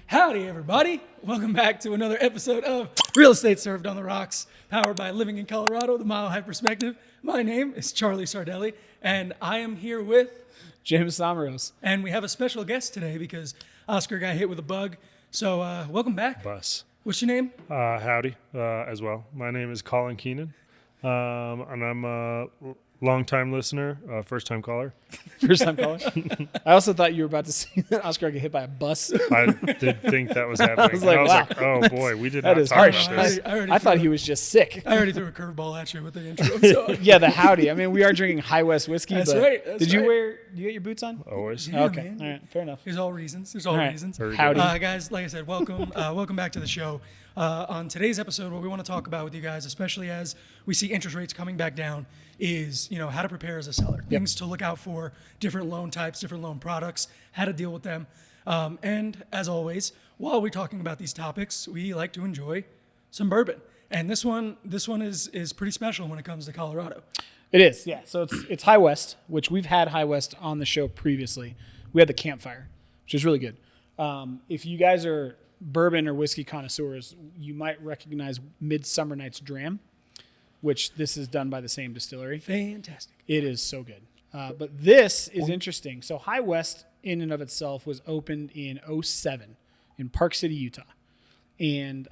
Howdy, everybody. Welcome back to another episode of Real Estate Served on the Rocks, powered by Living in Colorado, the Mile High Perspective. My name is Charlie Sardelli, and I am here with James Someros. And we have a special guest today because Oscar got hit with a bug. So welcome back. Bus. What's your name? Howdy as well. My name is Colin Keenan, and I'm a long-time listener, first-time caller. First-time caller. I also thought you were about to say that Oscar got hit by a bus. I did think that was happening. I was like, wow, oh boy, we did that not is talk harsh. about this. I thought he was just sick. I already threw a curveball at you with the intro. So. Yeah, the howdy. I mean, we are drinking High West whiskey. That's but right. Did you get your boots on? Always. Yeah, okay. man. All right. Fair enough. There's all reasons. There's all right. reasons. Howdy. Guys, like I said, welcome. Welcome back to the show. On today's episode, what we want to talk about with you guys, especially as we see interest rates coming back down, is how to prepare as a seller, things to look out for, different loan types, different loan products, how to deal with them. And as always, while we're talking about these topics, we like to enjoy some bourbon. And this one is pretty special when it comes to Colorado. It is, yeah. So it's High West, which we've had High West on the show previously. We had the Campfire, which is really good. If you guys are bourbon or whiskey connoisseurs, you might recognize Midsummer Night's Dram, which this is done by the same distillery. Fantastic. It is so good. But this is interesting. So High West in and of itself was opened in 2007 in Park City, Utah. And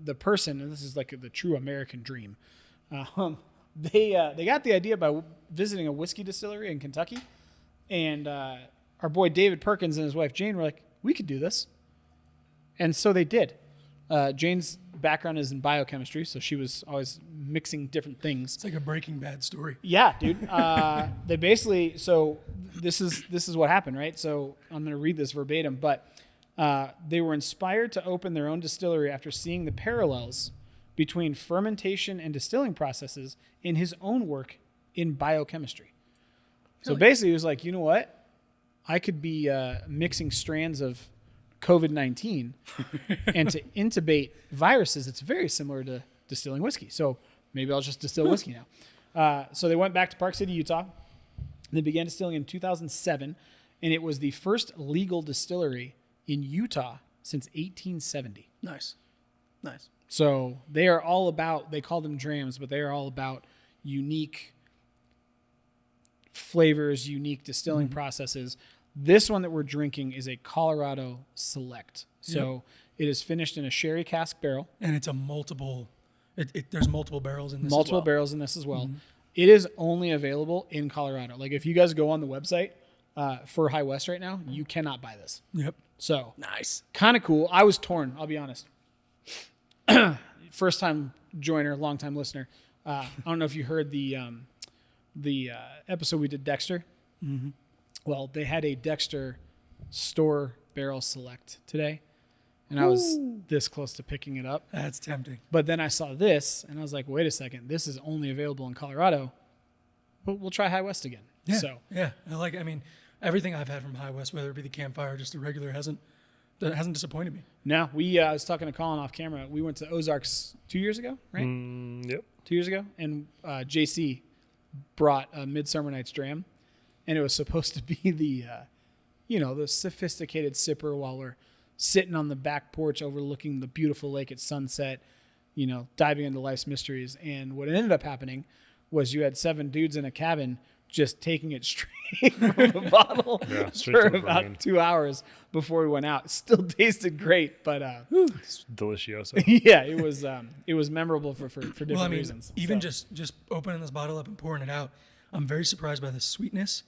the person, and this is like the true American dream, they got the idea by visiting a whiskey distillery in Kentucky. And our boy David Perkins and his wife Jane were like, we could do this. And so they did. Jane's background is in biochemistry, so she was always mixing different things. It's like a Breaking Bad story. Yeah, dude. They basically, so this is what happened, right? So I'm going to read this verbatim, but they were inspired to open their own distillery after seeing the parallels between fermentation and distilling processes in his own work in biochemistry. So basically, he was like, you know what? I could be mixing strands of COVID-19 and to intubate viruses, it's very similar to distilling whiskey. So maybe I'll just distill whiskey now. So they went back to Park City, Utah. They began distilling in 2007, and it was the first legal distillery in Utah since 1870. Nice. So they are all about, they call them drams, but they are all about unique flavors, unique distilling processes. This one that we're drinking is a Colorado Select. So it is finished in a sherry cask barrel. And it's a multiple, there's multiple barrels in this Multiple barrels in this as well. It is only available in Colorado. Like if you guys go on the website for High West right now, you cannot buy this. Yep. So Nice. kind of cool. I was torn, I'll be honest. First time joiner, long time listener. I don't know if you heard the episode we did Dexter. Mm-hmm. Well, they had a Dexter store barrel select today, and I was this close to picking it up. That's tempting. But then I saw this, and I was like, wait a second, this is only available in Colorado. We'll try High West again. Yeah. So Yeah. I mean, everything I've had from High West, whether it be the Campfire or just the regular, hasn't disappointed me. now I was talking to Colin off camera. We went to Ozarks 2 years ago, right? Yep. 2 years ago, and JC brought a Midsummer Night's Dram. And it was supposed to be the sophisticated sipper while we're sitting on the back porch overlooking the beautiful lake at sunset, diving into life's mysteries. And what ended up happening was you had 7 dudes in a cabin just taking it straight from the bottle for about 2 hours before we went out. It still tasted great, but It's delicioso. yeah, it was memorable for different reasons. Even just opening this bottle up and pouring it out, I'm very surprised by the sweetness.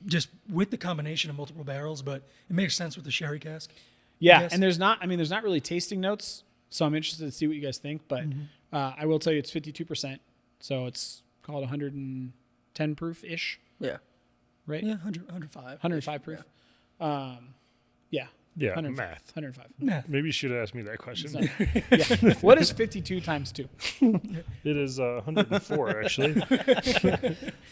Just with the combination of multiple barrels, but it makes sense with the sherry cask. Yeah, and there's not really tasting notes, so I'm interested to see what you guys think. But I will tell you it's 52%, so it's called 110 proof-ish. Yeah. Right? Yeah, 105. 105 proof. Yeah. Yeah, 105, math. 105. Math. Maybe you should have asked me that question. Yeah. What is 52 times 2? It is 104, actually.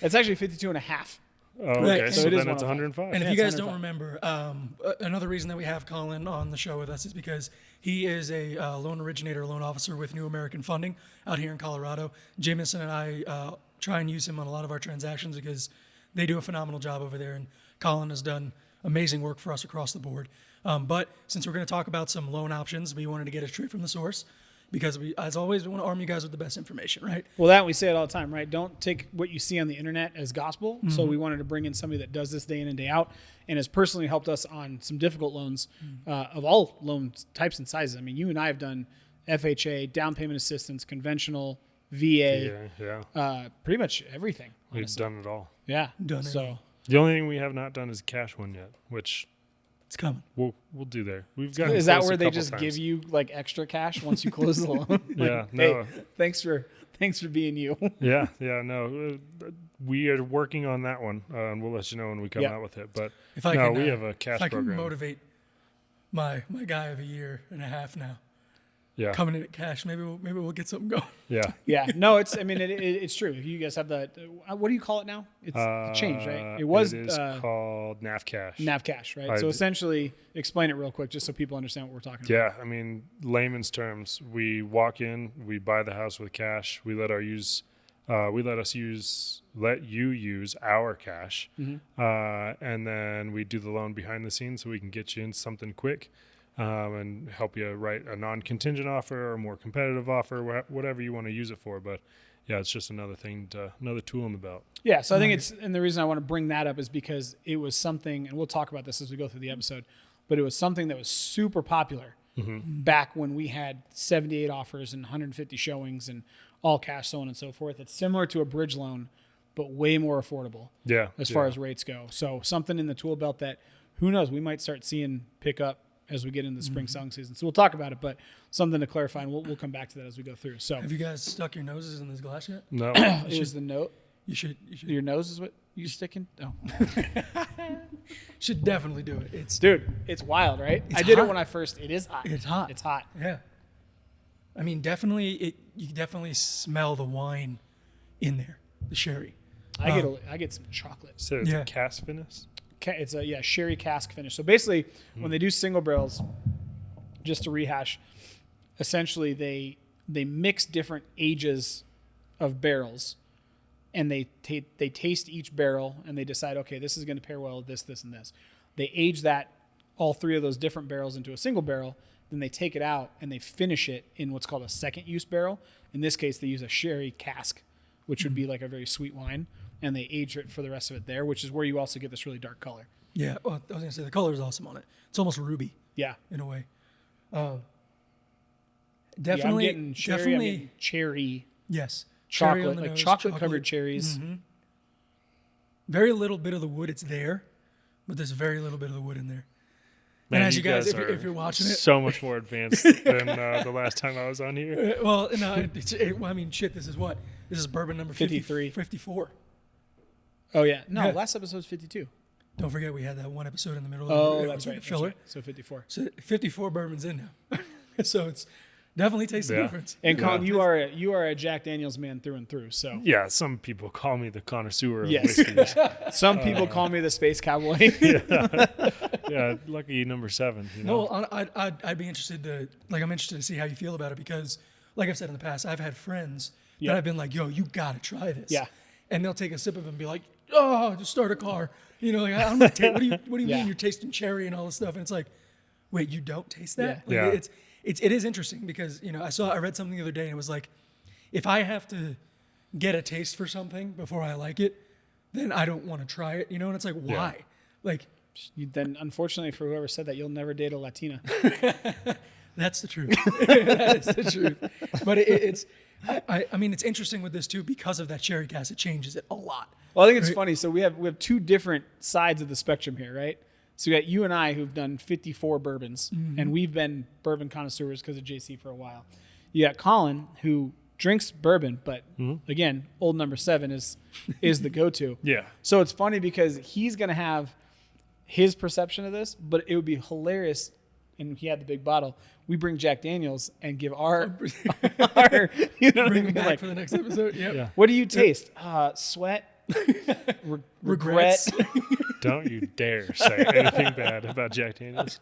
It's actually 52 and a half. Oh, okay. Right. So it is then it's 105. And if Yeah, you guys it's don't 105. remember, another reason that we have Colin on the show with us is because he is a loan originator, loan officer with New American Funding out here in Colorado. Jameson and I try and use him on a lot of our transactions because they do a phenomenal job over there. And Colin has done amazing work for us across the board. But since we're going to talk about some loan options, we wanted to get it straight from the source because we, as always, we want to arm you guys with the best information, right? Well, that we say it all the time, right? Don't take what you see on the internet as gospel. So we wanted to bring in somebody that does this day in and day out and has personally helped us on some difficult loans of all loan types and sizes. I mean, you and I have done FHA, down payment assistance, conventional, VA, pretty much everything. We've Honestly. done it all. Yeah. Done it So all. The only thing we have not done is a cash one yet, which It's coming. we'll do there. We've got. is that where they just give you like extra cash once you close the loan? Like, Yeah, no. Hey, thanks for being you. Yeah, no. We are working on that one, and we'll let you know when we come out with it. But If I no, can, we have a cash if I can program. motivate my guy of a year and a half now Yeah, coming in at cash, maybe we'll get something going. yeah. Yeah. No, it's. I mean, it's true. You guys have the. What do you call it now? It's changed, right? It was It is called NAV Cash. NAV cash, right? So essentially, explain it real quick, just so people understand what we're talking about. Yeah, I mean, layman's terms, we walk in, we buy the house with cash, let you use our cash, and then we do the loan behind the scenes so we can get you in something quick, and help you write a non-contingent offer or more competitive offer, whatever you want to use it for. But yeah, it's just another tool in the belt. Yeah, so I think and the reason I want to bring that up is because it was something, and we'll talk about this as we go through the episode, but it was something that was super popular back when we had 78 offers and 150 showings and all cash, so on and so forth. It's similar to a bridge loan, but way more affordable as far as rates go. So something in the tool belt that, who knows, we might start seeing pick up as we get into the spring selling season. So we'll talk about it, but something to clarify, and we'll come back to that as we go through. So Have you guys stuck your noses in this glass yet? No, it was the note. You should Your nose is what you sticking? Oh. should definitely do it. Dude, it's wild, right? It's I did hot. it when I first. It is hot. It's hot. It's hot. Yeah. I mean, definitely, you can definitely smell the wine in there, the sherry. I get some chocolate. so it's Yeah. a cask finish. It's a sherry cask finish. So basically, when they do single barrels, just to rehash, essentially they mix different ages of barrels, and they taste each barrel and they decide, okay, this is going to pair well with this, this, and this. They age that all three of those different barrels into a single barrel. Then they take it out and they finish it in what's called a second use barrel. In this case, they use a sherry cask, which would be like a very sweet wine, and they age it for the rest of it there, which is where you also get this really dark color. Yeah. Well, I was gonna say the color is awesome on it. It's almost ruby Yeah. in a way. Definitely, Yeah, I'm getting sherry, definitely, I'm getting cherry, yes. Cherry on chocolate, the like nose, chocolate covered cherries. Very little bit of the wood. It's there, but there's very little bit of the wood in there. Man, and as you guys, are if you're watching it, so much more advanced than the last time I was on here. well, no, well, I mean, shit. This is bourbon number 53. 54. Oh yeah, no, Yeah. last episode's 52. Don't forget we had that one episode in the middle. Oh, it that's was right. Filler. That's right. So 54. So 54 bourbons in now. So it's definitely tastes the Yeah. difference. And Colin, you are a Jack Daniels man through and through. So Yeah, some people call me the connoisseur of yes, whiskeys. some people call me the space cowboy. Yeah, lucky number 7. You know? No, I'd be interested to, like, I'm interested to see how you feel about it because, like I've said in the past, I've had friends Yeah. that I've been like, yo, you gotta try this. Yeah. And they'll take a sip of it and be like, oh, just start a car. You know, like, I'm not what do you Yeah. mean you're tasting cherry and all this stuff? And it's like, wait, you don't taste that? Yeah. Like, Yeah. it is interesting because, you know, I read something the other day and it was like, if I have to get a taste for something before I like it, then I don't want to try it, you know? And it's like, why? Like, Then, unfortunately, for whoever said that, you'll never date a Latina. that's the truth. That is the truth. But I mean, it's interesting with this too because of that cherry cask. It changes it a lot. Well, I think it's Right. funny. So we have two different sides of the spectrum here, right? So we got you and I who've done 54 bourbons, and we've been bourbon connoisseurs because of JC for a while. You got Colin who drinks bourbon, but again, old number 7 is the go-to. Yeah. So it's funny because he's gonna have his perception of this, but it would be hilarious. And he had the big bottle. We bring Jack Daniels and give our you know what I Bring mean? it back Like, for the next episode. Yep. Yeah. what do you taste? Sweat, regret. Regrets. Don't you dare say anything bad about Jack Daniels.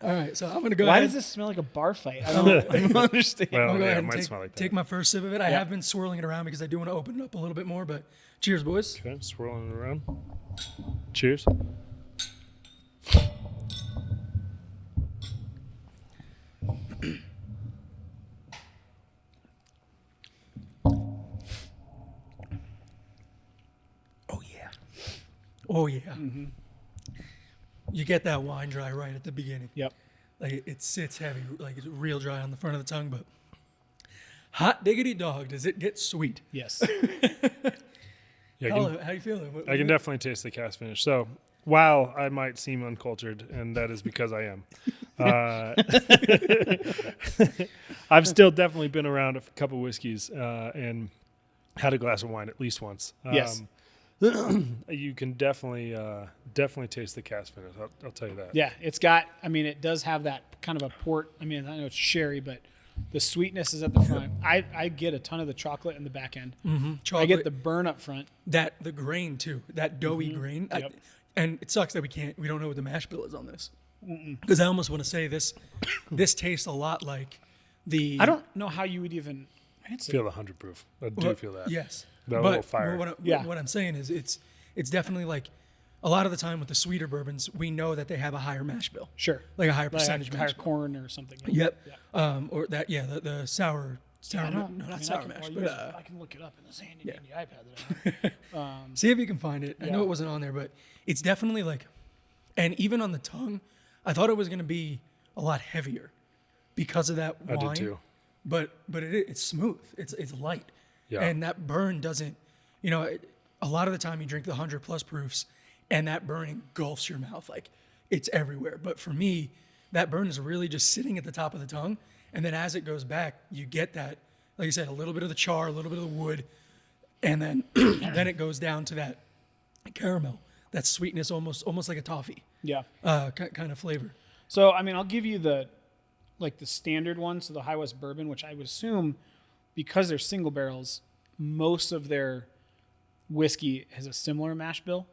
All right, so I'm gonna go Why ahead. does this smell like a bar fight? I don't understand. Well, I'll go yeah, ahead it and might take, smell like that. take my first sip of it. I have been swirling it around because I do want to open it up a little bit more. But cheers, boys. Okay, swirling it around. Cheers. Oh yeah. You get that wine dry right at the beginning. Yep. Like it sits heavy, like it's real dry on the front of the tongue, but hot diggity dog, does it get sweet? Yes. Yeah, How you feeling? I can definitely taste the cast finish. So while I might seem uncultured, and that is because I am, I've still definitely been around a couple whiskeys and had a glass of wine at least once. Yes. You can definitely taste the cast finish. I'll tell you that. Yeah, it's got. I mean, it does have that kind of a port. I mean, I know it's sherry, but the sweetness is at the front. I get a ton of the chocolate in the back end. Chocolate, I get the burn up front. the grain too, that doughy grain. Yep. And it sucks that we don't know what the mash bill is on this, because I almost want to say this tastes a lot like the. I don't know how you would even. Feel 100 proof. I do feel that. Yes, That little fire. What I'm saying is it's definitely like a lot of the time with the sweeter bourbons, we know that they have a higher mash bill, Sure. like a higher Like percentage higher mash bill. corn or something. Yep. Yeah. Or that the sour I no, don't, not sour mash, but I can look it up in this handy dandy iPad that I have. see if you can find it. I know Yeah. it wasn't on there, but it's definitely like, and even on the tongue, I thought it was going to be a lot heavier because of that I wine. did too. But it's smooth. It's light. Yeah. And that burn doesn't, a lot of the time you drink the 100+ proofs and that burn engulfs your mouth. Like it's everywhere. But for me, that burn is really just sitting at the top of the tongue. And then as it goes back, you get that, like I said, a little bit of the char, a little bit of the wood. And then, then it goes down to that caramel, that sweetness, almost like a toffee Yeah. kind of flavor. So I mean, I'll give you the standard one, so the High West Bourbon, which I would assume because they're single barrels, most of their whiskey has a similar mash bill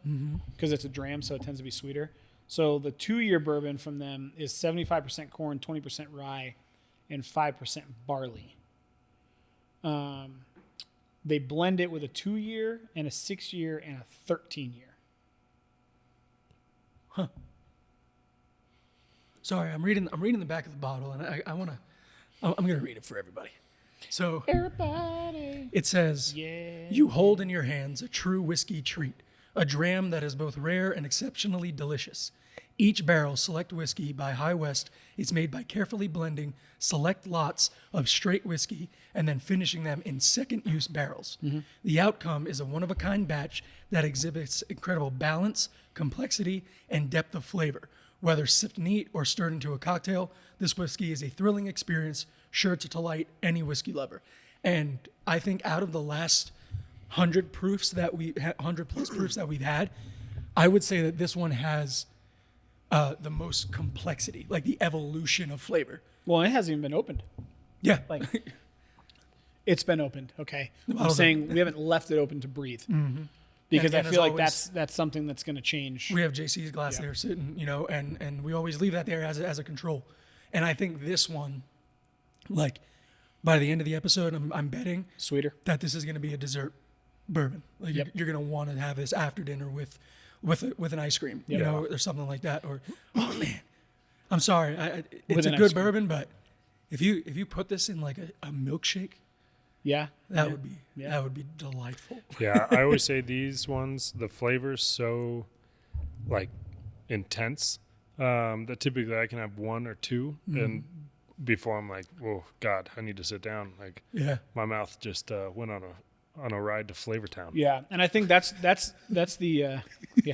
because it's a dram, so it tends to be sweeter. So the 2-year bourbon from them is 75% corn, 20% rye, and 5% barley. They blend it with a 2-year and a 6-year and a 13-year. Sorry, I'm reading the back of the bottle, and I'm gonna read it for everybody. So Everybody. it says, Yeah. "You hold in your hands a true whiskey treat, a dram that is both rare and exceptionally delicious. Each barrel select whiskey by High West is made by carefully blending select lots of straight whiskey and then finishing them in second-use barrels. The outcome is a one-of-a-kind batch that exhibits incredible balance, complexity, and depth of flavor. Whether sipped neat or stirred into a cocktail, this whiskey is a thrilling experience, sure to delight any whiskey lover." And I think out of the last 100 proofs that 100+ proofs that we've had, I would say that this one has the most complexity, like the evolution of flavor. Well, it hasn't even been opened. Yeah, Like, it's been opened. Okay, I'm bottle's saying we haven't left it open to breathe because And I as feel like always- that's something that's going to change. we have JC's glass Yeah. there sitting, and we always leave that there as a control. And I think this one, like by the end of the episode, I'm betting Sweeter. that this is going to be a dessert bourbon. Like Yep. you're going to want to have this after dinner with an ice cream, Yep. or something like that. Or oh man, I'm sorry, it's With a an good ice cream. bourbon, but if you put this in like a milkshake, Yeah. that Yeah. would be Yeah. that would be delightful. Yeah, I always say these ones, the flavor's so like intense that typically I can have one or two, and before I'm like, "Whoa, God, I need to sit down." Like Yeah, my mouth just went on a ride to Flavor Town. Yeah, and I think that's the yeah.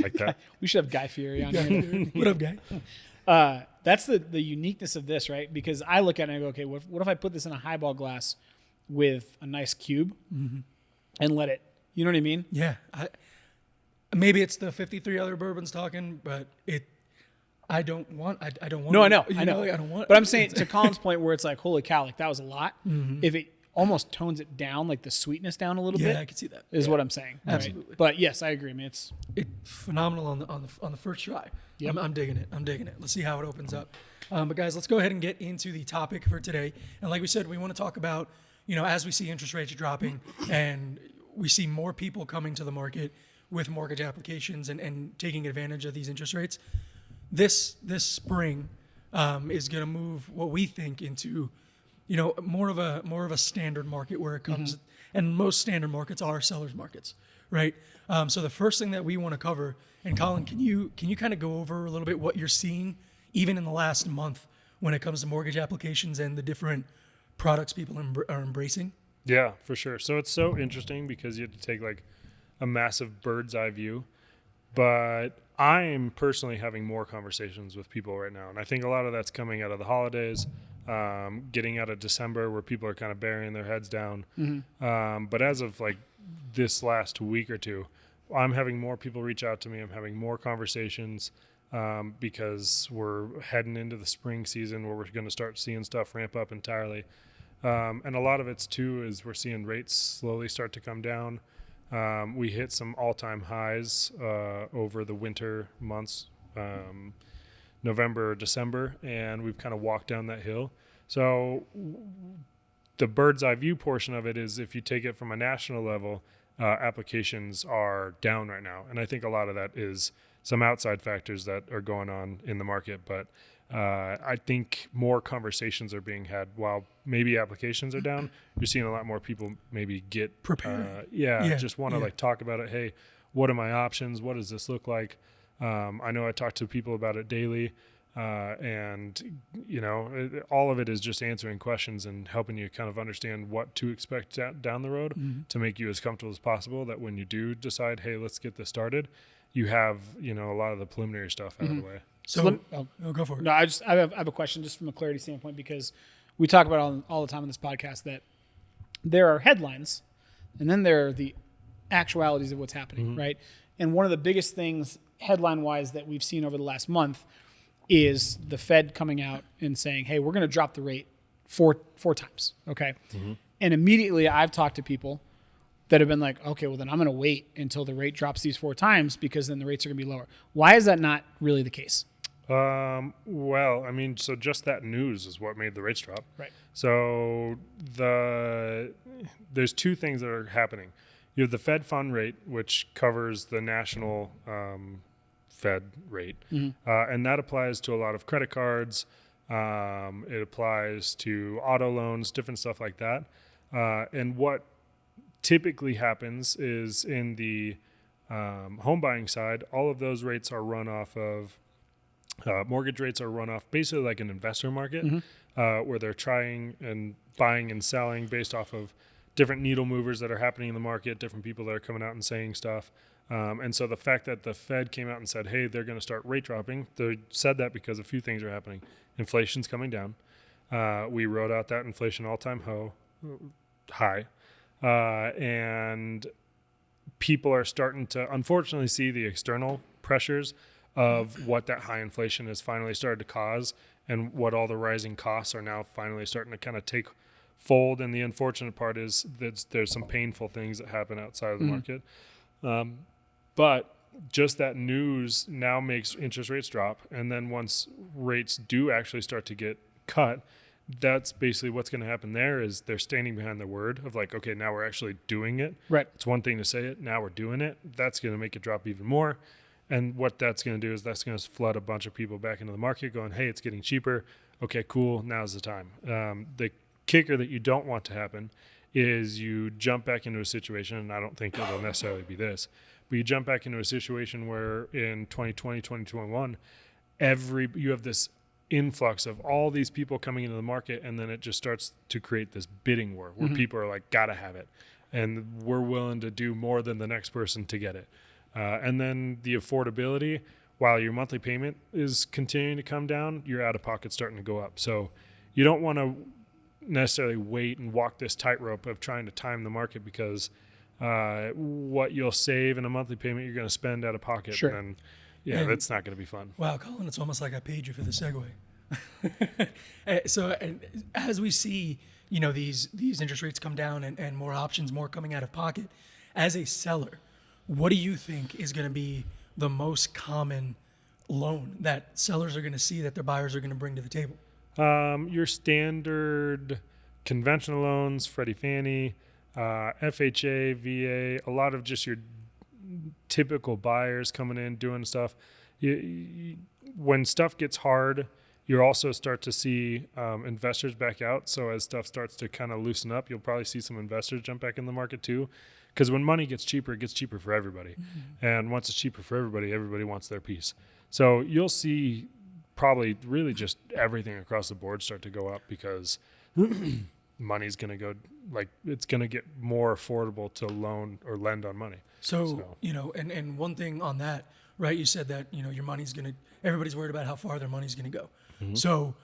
Like that. We should have Guy Fieri on here. what up, guy? That's the uniqueness of this, right? Because I look at it and I go, okay, what if I put this in a highball glass with a nice cube and let it, you know what I mean? Yeah, maybe it's the 53 other bourbons talking, but I don't want. I don't want. No, I know. like, I don't want. But I'm saying to Colin's point where it's like, holy cow, like that was a lot. If it almost tones it down, like the sweetness down a little yeah, bit, I can see that. is what I'm saying. right? Absolutely. But yes, I agree. I mean, it's Phenomenal on the first try. Yep. I'm digging it. Let's see how it opens up. But guys, let's go ahead and get into the topic for today. And like we said, we want to talk about, as we see interest rates dropping and we see more people coming to the market with mortgage applications and taking advantage of these interest rates. This spring is going to move what we think into, more of a standard market where it comes, and most standard markets are sellers markets, right? So the first thing that we want to cover, and Colin, can you kind of go over a little bit what you're seeing even in the last month when it comes to mortgage applications and the different products people are embracing? Yeah, for sure. So it's so interesting because you have to take like a massive bird's eye view. But I'm personally having more conversations with people right now. And I think a lot of that's coming out of the holidays, getting out of December where people are kind of burying their heads down. But as of like this last week or two, I'm having more people reach out to me. I'm having more conversations because we're heading into the spring season where we're going to start seeing stuff ramp up entirely. And a lot of it's too is we're seeing rates slowly start to come down. We hit some all-time highs over the winter months, November, December, and we've kind of walked down that hill. So the bird's eye view portion of it is if you take it from a national level, applications are down right now. And I think a lot of that is some outside factors that are going on in the market. But I think more conversations are being had. While maybe applications are down, you're seeing a lot more people maybe get prepared. Just want to like talk about it. Hey, what are my options? What does this look like? I know I talk to people about it daily, and all of it is just answering questions and helping you kind of understand what to expect down the road to make you as comfortable as possible. That when you do decide, hey, let's get this started, you have a lot of the preliminary stuff out of the way. So go for it. No, I have a question just from a clarity standpoint, because we talk about all the time on this podcast that there are headlines and then there are the actualities of what's happening, right? And one of the biggest things headline wise that we've seen over the last month is the Fed coming out and saying, hey, we're going to drop the rate four times. Okay. And immediately I've talked to people that have been like, okay, well then I'm going to wait until the rate drops these 4 times because then the rates are going to be lower. Why is that not really the case? Well, I mean, so just that news is what made the rates drop. Right. So there's 2 things that are happening. You have the Fed fund rate, which covers the national Fed rate, and that applies to a lot of credit cards. It applies to auto loans, different stuff like that. And what typically happens is in the home buying side, all of those rates are run off of mortgage rates are run off basically like an investor market, where they're trying and buying and selling based off of different needle movers that are happening in the market, different people that are coming out and saying stuff. And so the fact that the Fed came out and said, hey, they're going to start rate dropping, they said that because a few things are happening. Inflation's coming down. We wrote out that inflation all-time high. And people are starting to unfortunately see the external pressures of what that high inflation has finally started to cause and what all the rising costs are now finally starting to kind of take fold. And the unfortunate part is that there's some painful things that happen outside of the market. But just that news now makes interest rates drop. And then once rates do actually start to get cut, that's basically what's going to happen there is they're standing behind their word of like, okay, now we're actually doing it. Right. It's one thing to say it. Now we're doing it. That's going to make it drop even more. And what that's going to do is that's going to flood a bunch of people back into the market going, hey, it's getting cheaper. Okay, cool. Now's the time. The kicker that you don't want to happen is you jump back into a situation, and I don't think it'll necessarily be this, but you jump back into a situation where in 2020, 2021, you have this influx of all these people coming into the market, and then it just starts to create this bidding war where people are like, gotta have it. And we're willing to do more than the next person to get it. And then the affordability, while your monthly payment is continuing to come down, your out-of-pocket's starting to go up. So you don't want to necessarily wait and walk this tightrope of trying to time the market because what you'll save in a monthly payment, you're going to spend out of pocket. Sure. And that's not going to be fun. Wow, Colin, it's almost like I paid you for the segue. So and as we see, these interest rates come down and more options, more coming out of pocket, as a seller, what do you think is going to be the most common loan that sellers are going to see that their buyers are going to bring to the table? Your standard conventional loans, Freddie, Fannie, FHA, VA, a lot of just your typical buyers coming in doing stuff. When stuff gets hard, You'll also start to see investors back out. So as stuff starts to kind of loosen up, you'll probably see some investors jump back in the market too. Because when money gets cheaper, it gets cheaper for everybody. And once it's cheaper for everybody, everybody wants their piece. So you'll see probably really just everything across the board start to go up because money's going to go, like, it's going to get more affordable to loan or lend on money. So, and one thing on that, right? You said that, your money's going to, everybody's worried about how far their money's going to go. So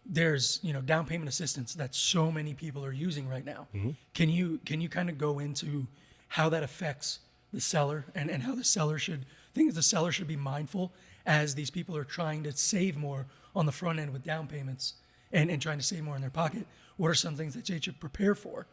there's, down payment assistance that so many people are using right now. Can you kind of go into how that affects the seller and how the seller should be mindful as these people are trying to save more on the front end with down payments and trying to save more in their pocket? What are some things that they should prepare for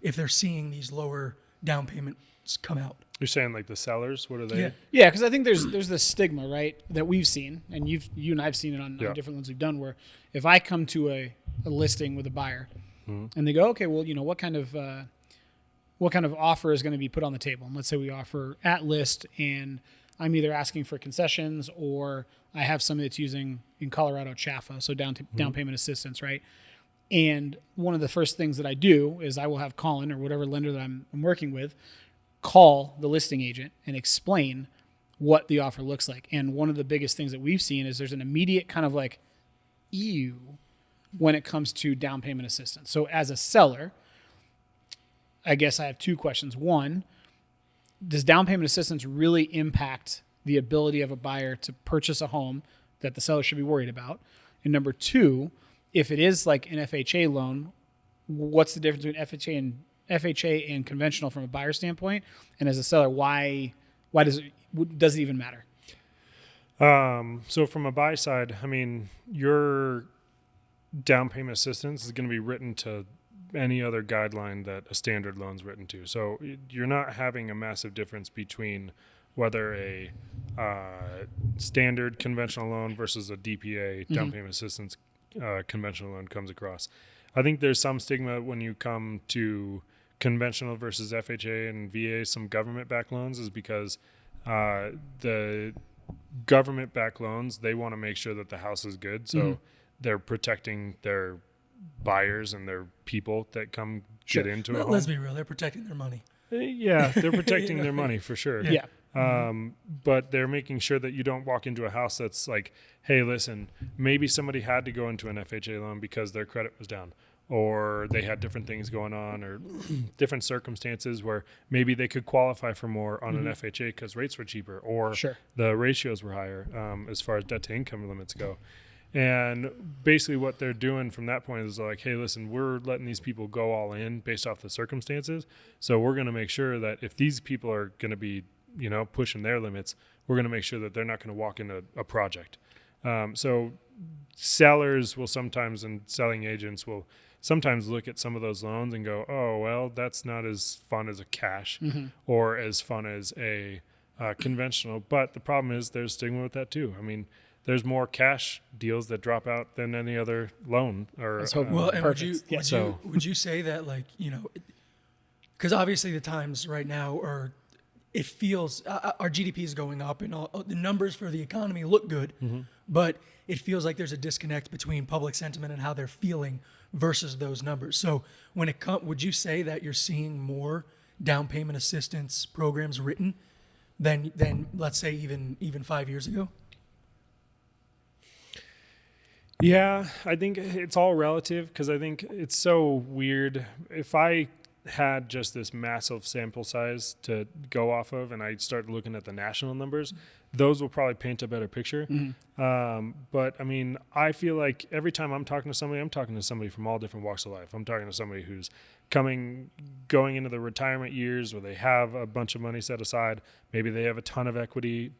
if they're seeing these lower down payments come out? You're saying like the sellers, what are they? Yeah, because I think there's this stigma, right, that we've seen, and you and I've seen it on different ones we've done, where if I come to a listing with a buyer and they go, okay, well, what kind of offer is going to be put on the table? And let's say we offer at list, and I'm either asking for concessions or I have somebody that's using in Colorado CHAFA, so down payment assistance, right? And one of the first things that I do is I will have Colin or whatever lender that I'm working with call the listing agent and explain what the offer looks like. And one of the biggest things that we've seen is there's an immediate kind of like ew when it comes to down payment assistance. So as a seller, I guess I have two questions. One, does down payment assistance really impact the ability of a buyer to purchase a home that the seller should be worried about? And number two, if it is like an FHA loan, what's the difference between FHA and conventional from a buyer standpoint? And as a seller, why does it even matter? So from a buy side, I mean, your down payment assistance is going to be written to any other guideline that a standard loan's written to. So you're not having a massive difference between whether a standard conventional loan versus a DPA down payment assistance conventional loan comes across. I think there's some stigma when you come to conventional versus FHA and VA, some government-backed loans, is because the government-backed loans, they want to make sure that the house is good. So they're protecting their buyers and their people that come get into a home. Let's be real, they're protecting their money. Yeah, they're protecting their money for sure. Yeah. But they're making sure that you don't walk into a house that's like, hey, listen, maybe somebody had to go into an FHA loan because their credit was down, or they had different things going on, or different circumstances where maybe they could qualify for more on an FHA because rates were cheaper, or the ratios were higher as far as debt to income limits go. And basically what they're doing from that point is like, hey, listen, we're letting these people go all in based off the circumstances. So we're going to make sure that if these people are going to be, pushing their limits, we're going to make sure that they're not going to walk into a project. So sellers will sometimes, and selling agents will sometimes look at some of those loans and go, oh, well, that's not as fun as a cash or as fun as a conventional. But the problem is there's stigma with that too. I mean, there's more cash deals that drop out than any other loan. Or well, and would you say that, like, because obviously the times right now are, it feels our GDP is going up and all the numbers for the economy look good, but it feels like there's a disconnect between public sentiment and how they're feeling versus those numbers. So when it comes, would you say that you're seeing more down payment assistance programs written than let's say even 5 years ago? Yeah, I think it's all relative because I think it's so weird. If I had just this massive sample size to go off of and I start looking at the national numbers, those will probably paint a better picture. But I mean, I feel like every time I'm talking to somebody, I'm talking to somebody from all different walks of life. I'm talking to somebody who's going into the retirement years where they have a bunch of money set aside. Maybe they have a ton of equity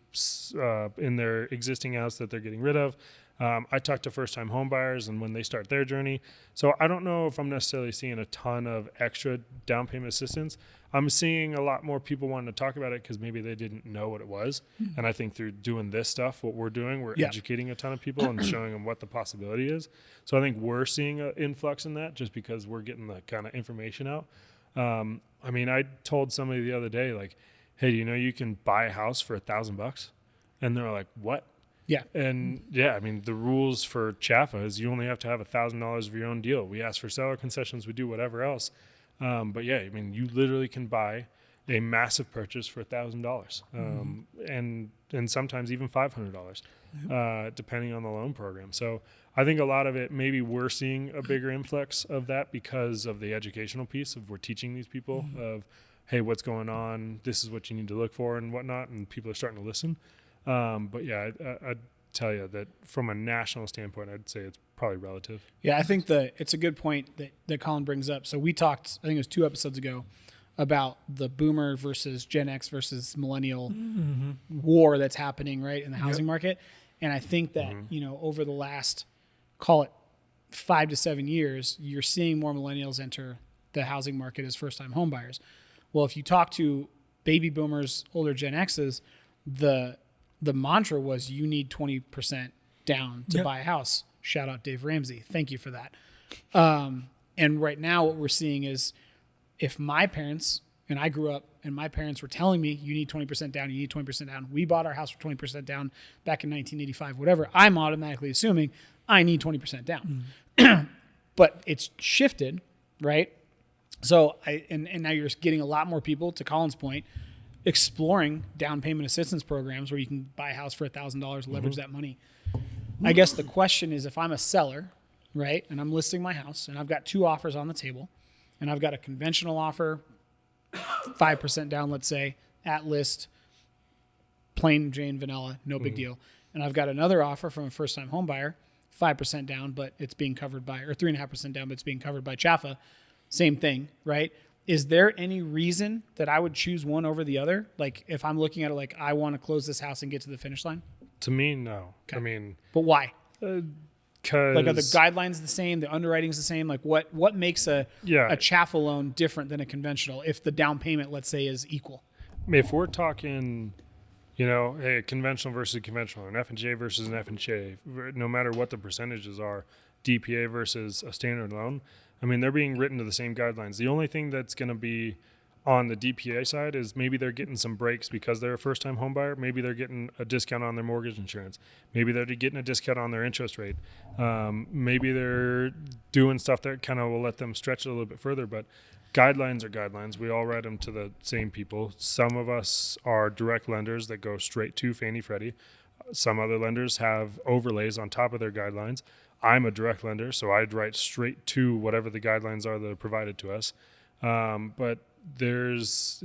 in their existing house that they're getting rid of. I talk to first-time home buyers and when they start their journey. So I don't know if I'm necessarily seeing a ton of extra down payment assistance. I'm seeing a lot more people wanting to talk about it because maybe they didn't know what it was. And I think through doing this stuff, what we're doing, we're educating a ton of people and showing them what the possibility is. So I think we're seeing an influx in that just because we're getting the kind of information out. I mean, I told somebody the other day, like, hey, do you know you can buy a house for $1,000? And they're like, what? Yeah. And yeah, I mean, the rules for Chaffa is you only have to have $1,000 of your own deal. We ask for seller concessions, we do whatever else. But yeah, I mean, you literally can buy a massive purchase for $1,000, and sometimes even $500, depending on the loan program. So I think a lot of it, maybe we're seeing a bigger influx of that because of the educational piece of we're teaching these people of, hey, what's going on? This is what you need to look for and whatnot. And people are starting to listen. But yeah, I'd tell you that from a national standpoint, I'd say it's probably relative. Yeah, I think it's a good point that Colin brings up. So we talked, I think it was 2 episodes ago, about the boomer versus Gen X versus millennial war that's happening, right, in the housing market. And I think that, over the last, call it 5 to 7 years, you're seeing more millennials enter the housing market as first-time home buyers. Well, if you talk to baby boomers, older Gen X's, the mantra was you need 20% down to buy a house. Shout out Dave Ramsey. Thank you for that. And right now what we're seeing is if my parents, and I grew up and my parents were telling me you need 20% down, you need 20% down. We bought our house for 20% down back in 1985, whatever. I'm automatically assuming I need 20% down. But it's shifted, right? So and now you're getting a lot more people, to Colin's point, exploring down payment assistance programs where you can buy a house for $1,000, leverage that money. I guess the question is, if I'm a seller, right, and I'm listing my house and I've got 2 offers on the table and I've got a conventional offer, 5% down, let's say, at list, plain Jane vanilla, no big deal. And I've got another offer from a first-time home buyer, 5% down, but it's being covered by, or 3.5% down, but it's being covered by Chaffa. Same thing, right? Is there any reason that I would choose one over the other? Like if I'm looking at it like I want to close this house and get to the finish line? To me, no. Okay. I mean, but why? Because like are the guidelines the same? The underwriting's the same? Like what makes a Chaffa loan different than a conventional if the down payment, let's say, is equal? If we're talking, hey, conventional versus conventional, an FHA versus an FHA, no matter what the percentages are, DPA versus a standard loan, I mean, they're being written to the same guidelines. The only thing that's going to be on the DPA side is maybe they're getting some breaks because they're a first-time home buyer. Maybe they're getting a discount on their mortgage insurance. Maybe they're getting a discount on their interest rate. Maybe they're doing stuff that kind of will let them stretch it a little bit further. But guidelines are guidelines. We all write them to the same people. Some of us are direct lenders that go straight to Fannie Freddie. Some other lenders have overlays on top of their guidelines. I'm a direct lender, so I'd write straight to whatever the guidelines are that are provided to us. But there's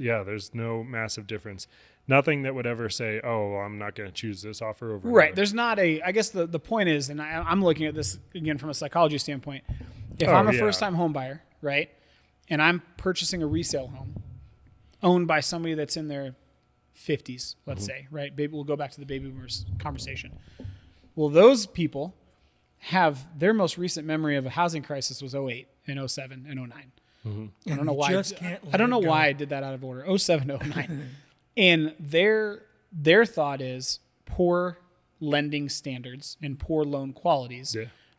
no massive difference. Nothing that would ever say, oh, well, I'm not going to choose this offer over right. another. There's not I guess the point is, and I'm looking at this again from a psychology standpoint. If I'm a first-time home buyer, right, and I'm purchasing a resale home owned by somebody that's in their 50s, let's say, right? We'll go back to the baby boomers conversation. Well, those people have their most recent memory of a housing crisis was 08 and 07 and 09. I don't know why. I don't know why I did that out of order. 07 to 09. And their thought is poor lending standards and poor loan qualities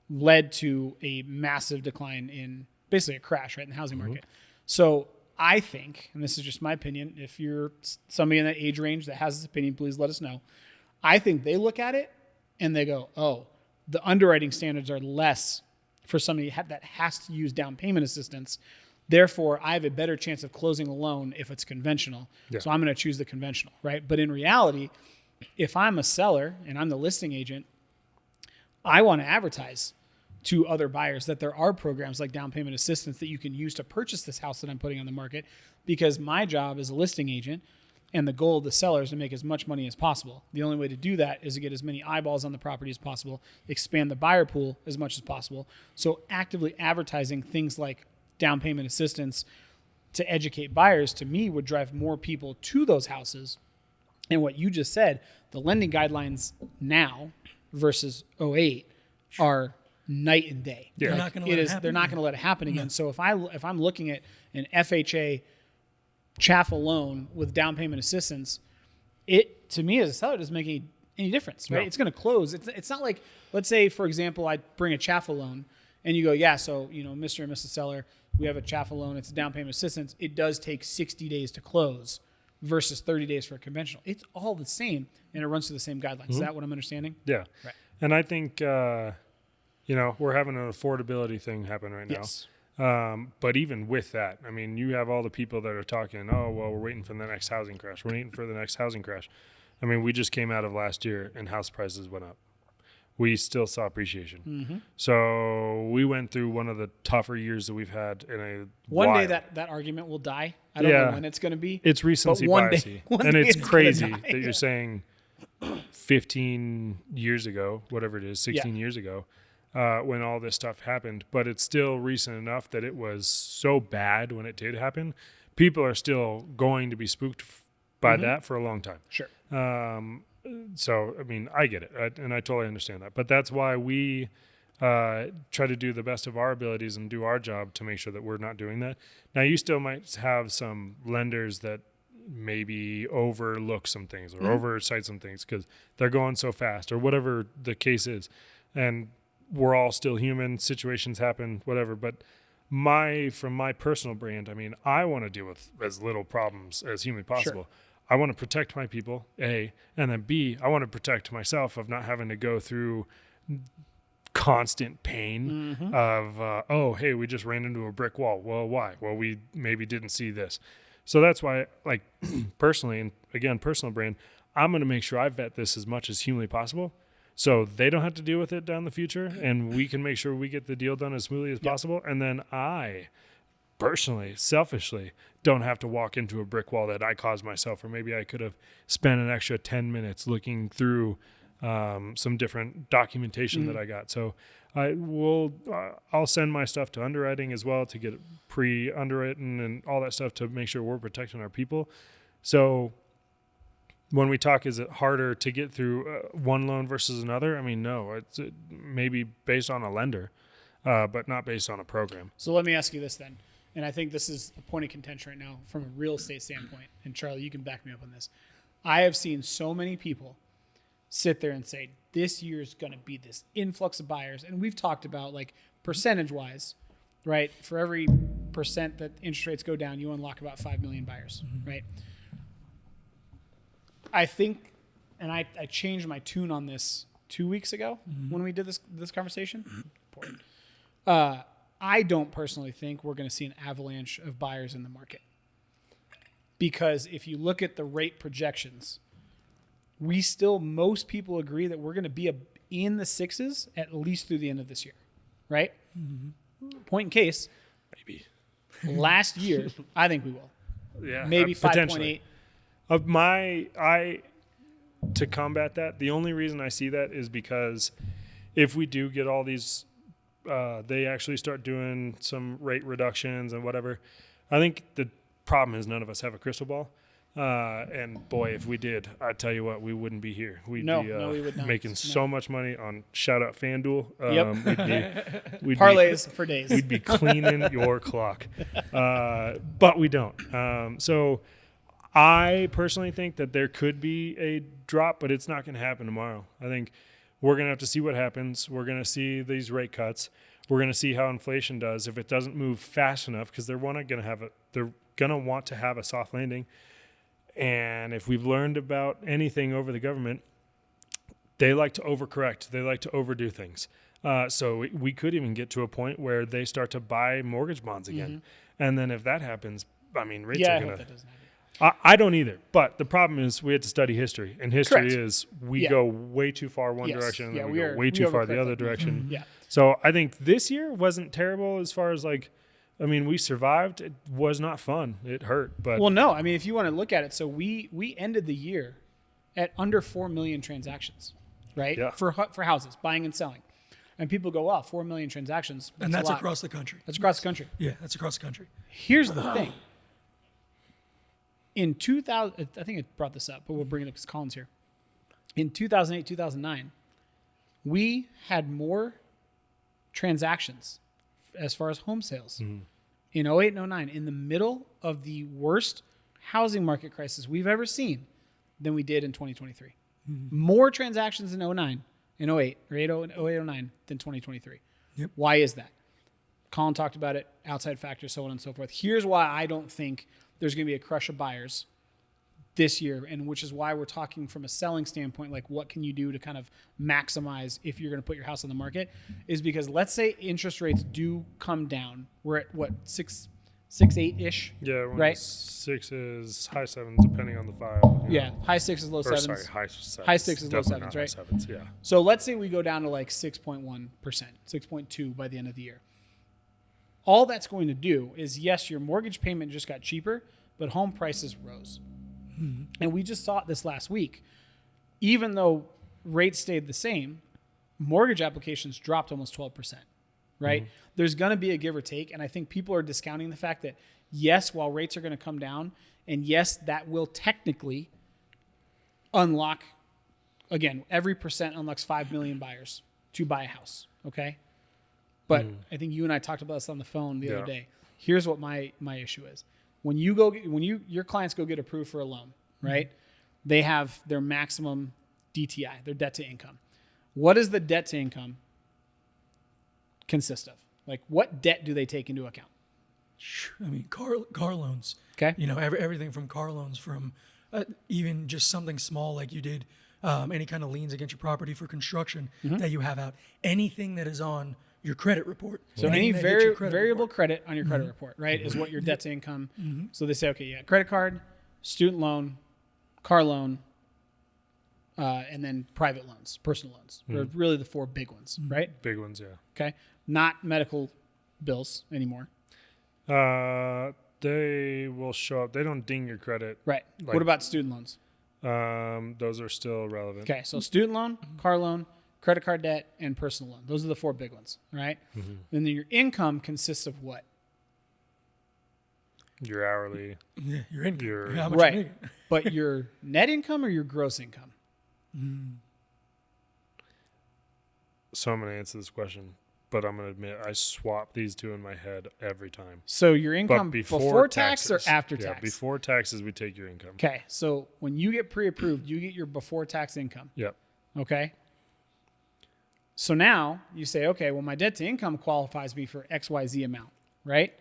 led to a massive decline in basically a crash, right, in the housing market. So I think, and this is just my opinion, if you're somebody in that age range that has this opinion, please let us know. I think they look at it and they go, oh, the underwriting standards are less for somebody that has to use down payment assistance. Therefore, I have a better chance of closing a loan if it's conventional. Yeah. So I'm going to choose the conventional, right? But in reality, if I'm a seller and I'm the listing agent, I want to advertise to other buyers that there are programs like down payment assistance that you can use to purchase this house that I'm putting on the market, because my job as a listing agent and the goal of the seller is to make as much money as possible. The only way to do that is to get as many eyeballs on the property as possible, expand the buyer pool as much as possible. So actively advertising things like down payment assistance to educate buyers, to me, would drive more people to those houses. And what you just said, the lending guidelines now versus 08 are night and day. Yeah. They're not going to let it happen. They're not going to let it happen again. So if I'm looking at an FHA Chaffa loan with down payment assistance, it, to me as a seller, doesn't make any difference, right? No. It's going to close. It's not like, let's say, for example, I bring a Chaffa loan and you go, yeah, so, Mr. and Mrs. Seller, we have a Chaffa loan. It's a down payment assistance. It does take 60 days to close versus 30 days for a conventional. It's all the same, and it runs through the same guidelines. Is that what I'm understanding? Yeah. Right. And I think, we're having an affordability thing happen right now. Yes. But even with that, I mean, you have all the people that are talking, oh, well, we're waiting for the next housing crash. We're waiting for the next housing crash. I mean, we just came out of last year and house prices went up. We still saw appreciation. Mm-hmm. So we went through one of the tougher years that we've had in a One while. day that argument will die. I don't know when it's going to be. It's recency one bias. day And it's it's crazy gonna die. that you're saying 15 years ago, whatever it is, 16 years ago, when all this stuff happened. But it's still recent enough that it was so bad when it did happen. People are still going to be spooked by that for a long time. Sure. So, I mean, I get it, and I totally understand that. But that's why we try to do the best of our abilities and do our job to make sure that we're not doing that. Now, you still might have some lenders that maybe overlook some things or oversight some things because they're going so fast or whatever the case is. And we're all still human. Situations happen, whatever. But from my personal brand, I mean, I want to deal with as little problems as humanly possible. Sure. I want to protect my people, A, and then B, I want to protect myself of not having to go through constant pain of, hey, we just ran into a brick wall. Well, why? Well, we maybe didn't see this. So that's why, like, personally, and again, personal brand, I'm going to make sure I vet this as much as humanly possible so they don't have to deal with it down the future, and we can make sure we get the deal done as smoothly as possible. And then I personally, selfishly, don't have to walk into a brick wall that I caused myself, or maybe I could have spent an extra 10 minutes looking through some different documentation that I got. So I'll send my stuff to underwriting as well to get it pre-underwritten and all that stuff to make sure we're protecting our people. So when we talk, is it harder to get through one loan versus another? I mean, no, it's maybe based on a lender, but not based on a program. So let me ask you this then. And I think this is a point of contention right now from a real estate standpoint. And Charlie, you can back me up on this. I have seen so many people sit there and say, this year is going to be this influx of buyers. And we've talked about, like, percentage wise, right? For every percent that interest rates go down, you unlock about 5 million buyers, right? I think, and I changed my tune on this 2 weeks ago when we did this conversation. Important. I don't personally think we're going to see an avalanche of buyers in the market, because if you look at the rate projections, most people agree that we're going to be in the sixes at least through the end of this year, right? Point in case, Maybe. last year, I think we will. Yeah. Maybe 5.8. To combat that, the only reason I see that is because if we do get all these, they actually start doing some rate reductions and whatever, I think the problem is none of us have a crystal ball. And boy, if we did, I tell you what, we wouldn't be here. We'd be we would not. making so much money on shout out FanDuel. We'd Parlays for days. We'd be cleaning your clock. But we don't. So I personally think that there could be a drop, but it's not going to happen tomorrow. I think we're going to have to see what happens. We're going to see these rate cuts. We're going to see how inflation does. If it doesn't move fast enough, because they're going to want to have a soft landing. And if we've learned about anything over the government, they like to overcorrect. They like to overdo things. So we could even get to a point where they start to buy mortgage bonds again. And then if that happens, I mean, rates are going to... I don't either. But the problem is we had to study history. And history Correct. is we go way too far one direction and then we go way too far the other direction. Yeah. So I think this year wasn't terrible as far as like... I mean, we survived. It was not fun. It hurt, but Well, no. I mean, if you want to look at it, so we ended the year at under 4 million transactions, right? Yeah. For houses, buying and selling. And people go, wow, 4 million transactions. And that's a lot. across the country. That's across the country. Yeah, that's across the country. Here's the thing. In 2000, I think I brought this up, but we'll bring it up because Colin's here. In 2008, 2009, we had more transactions as far as home sales in 08 and 09, in the middle of the worst housing market crisis we've ever seen, than we did in 2023. More transactions in 09, in 08, or 08, 09 than 2023. Yep. Why is that? Colin talked about it, outside factors, so on and so forth. Here's why I don't think there's going to be a crush of buyers this year, and which is why we're talking from a selling standpoint, like what can you do to kind of maximize if you're going to put your house on the market, is because let's say interest rates do come down. We're at what, 6.8-ish? Yeah, right? 6s, high 7s, depending on the file. Yeah, high 6s, low 7s. Sorry, high 7s. High 6s, low Definitely 7s, not right? High 7s, yeah. So let's say we go down to like 6.1%, 6.2 by the end of the year. All that's going to do is, yes, your mortgage payment just got cheaper, but home prices rose. And we just saw it this last week. Even though rates stayed the same, mortgage applications dropped almost 12%, right? There's going to be a give or take. And I think people are discounting the fact that, yes, while rates are going to come down, and yes, that will technically unlock, again, every percent unlocks 5 million buyers to buy a house, okay? But I think you and I talked about this on the phone the other day. Here's what my issue is. When your clients go get approved for a loan, right? They have their maximum DTI, their debt to income. What does the debt to income consist of? Like, what debt do they take into account? I mean, car loans. Okay. You know, everything from car loans, from even just something small like you did, any kind of liens against your property for construction that you have out, anything that is on your credit report. So any variable credit on your credit report, right, is what your debt to income. So they say, okay, yeah, credit card, student loan, car loan, and then private loans, personal loans. Are really the 4 big ones, right? Big ones, yeah. Okay. Not medical bills anymore. They will show up. They don't ding your credit. Right. Like, what about student loans? Those are still relevant. Okay. So student loan, car loan, credit card debt, and personal loan. Those are the 4 big ones, right? And then your income consists of what? Your hourly. Yeah, your income. Your, How much you're making. But your net income or your gross income? So I'm going to answer this question, but I'm going to admit I swap these two in my head every time. So your income But before tax or taxes. after Yeah, tax? before taxes, we take your income. Okay. So when you get pre-approved, you get your before tax income. Yep. Okay. So now you say, okay, well, my debt to income qualifies me for XYZ amount, right?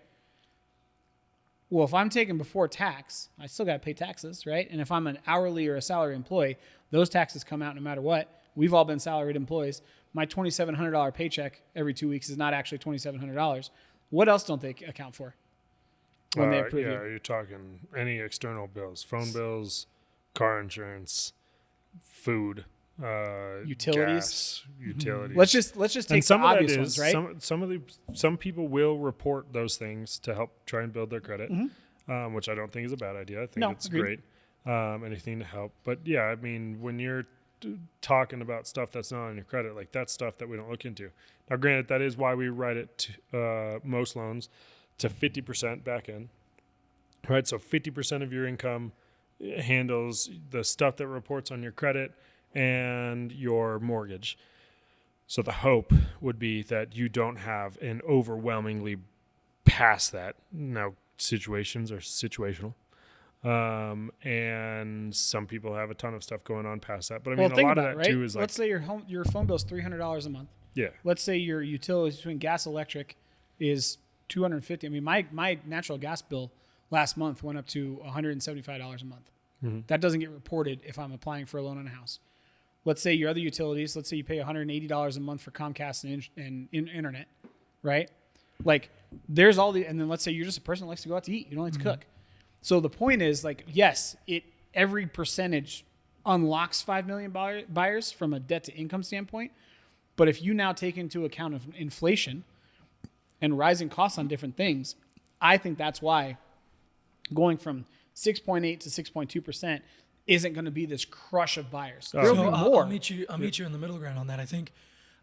Well, if I'm taking before tax, I still got to pay taxes, right? And if I'm an hourly or a salary employee, those taxes come out no matter what. We've all been salaried employees. My $2,700 paycheck every 2 weeks is not actually $2,700. What else don't they account for when they approve you? You're talking any external bills, phone bills, car insurance, food, Utilities. gas, utilities. Let's just take And some the of that obvious is ones, right? some people will report those things to help try and build their credit, which I don't think is a bad idea. I think it's agreed. great. Anything to help, but yeah, I mean, when you're talking about stuff that's not on your credit, like that's stuff that we don't look into. Now, granted, that is why we write it to, most loans to 50% back end, right? So 50% of your income handles the stuff that reports on your credit and your mortgage. So the hope would be that you don't have an overwhelmingly past that. Now, situations are situational. And some people have a ton of stuff going on past that. But I mean, a lot of that too is like, let's say your phone bill is $300 a month. yeah, Let's say your utilities between gas, electric is $250. I mean, my natural gas bill last month went up to $175 a month. That doesn't get reported if I'm applying for a loan on a house. Let's say your other utilities, let's say you pay $180 a month for Comcast and internet, right? Like there's all the, and then let's say you're just a person that likes to go out to eat. You don't like to cook. So the point is like, yes, every percentage unlocks 5 million buyers from a debt to income standpoint. But if you now take into account of inflation and rising costs on different things, I think that's why going from 6.8 to 6.2% isn't going to be this crush of buyers. There'll be more. I'll meet you in the middle ground on that. I think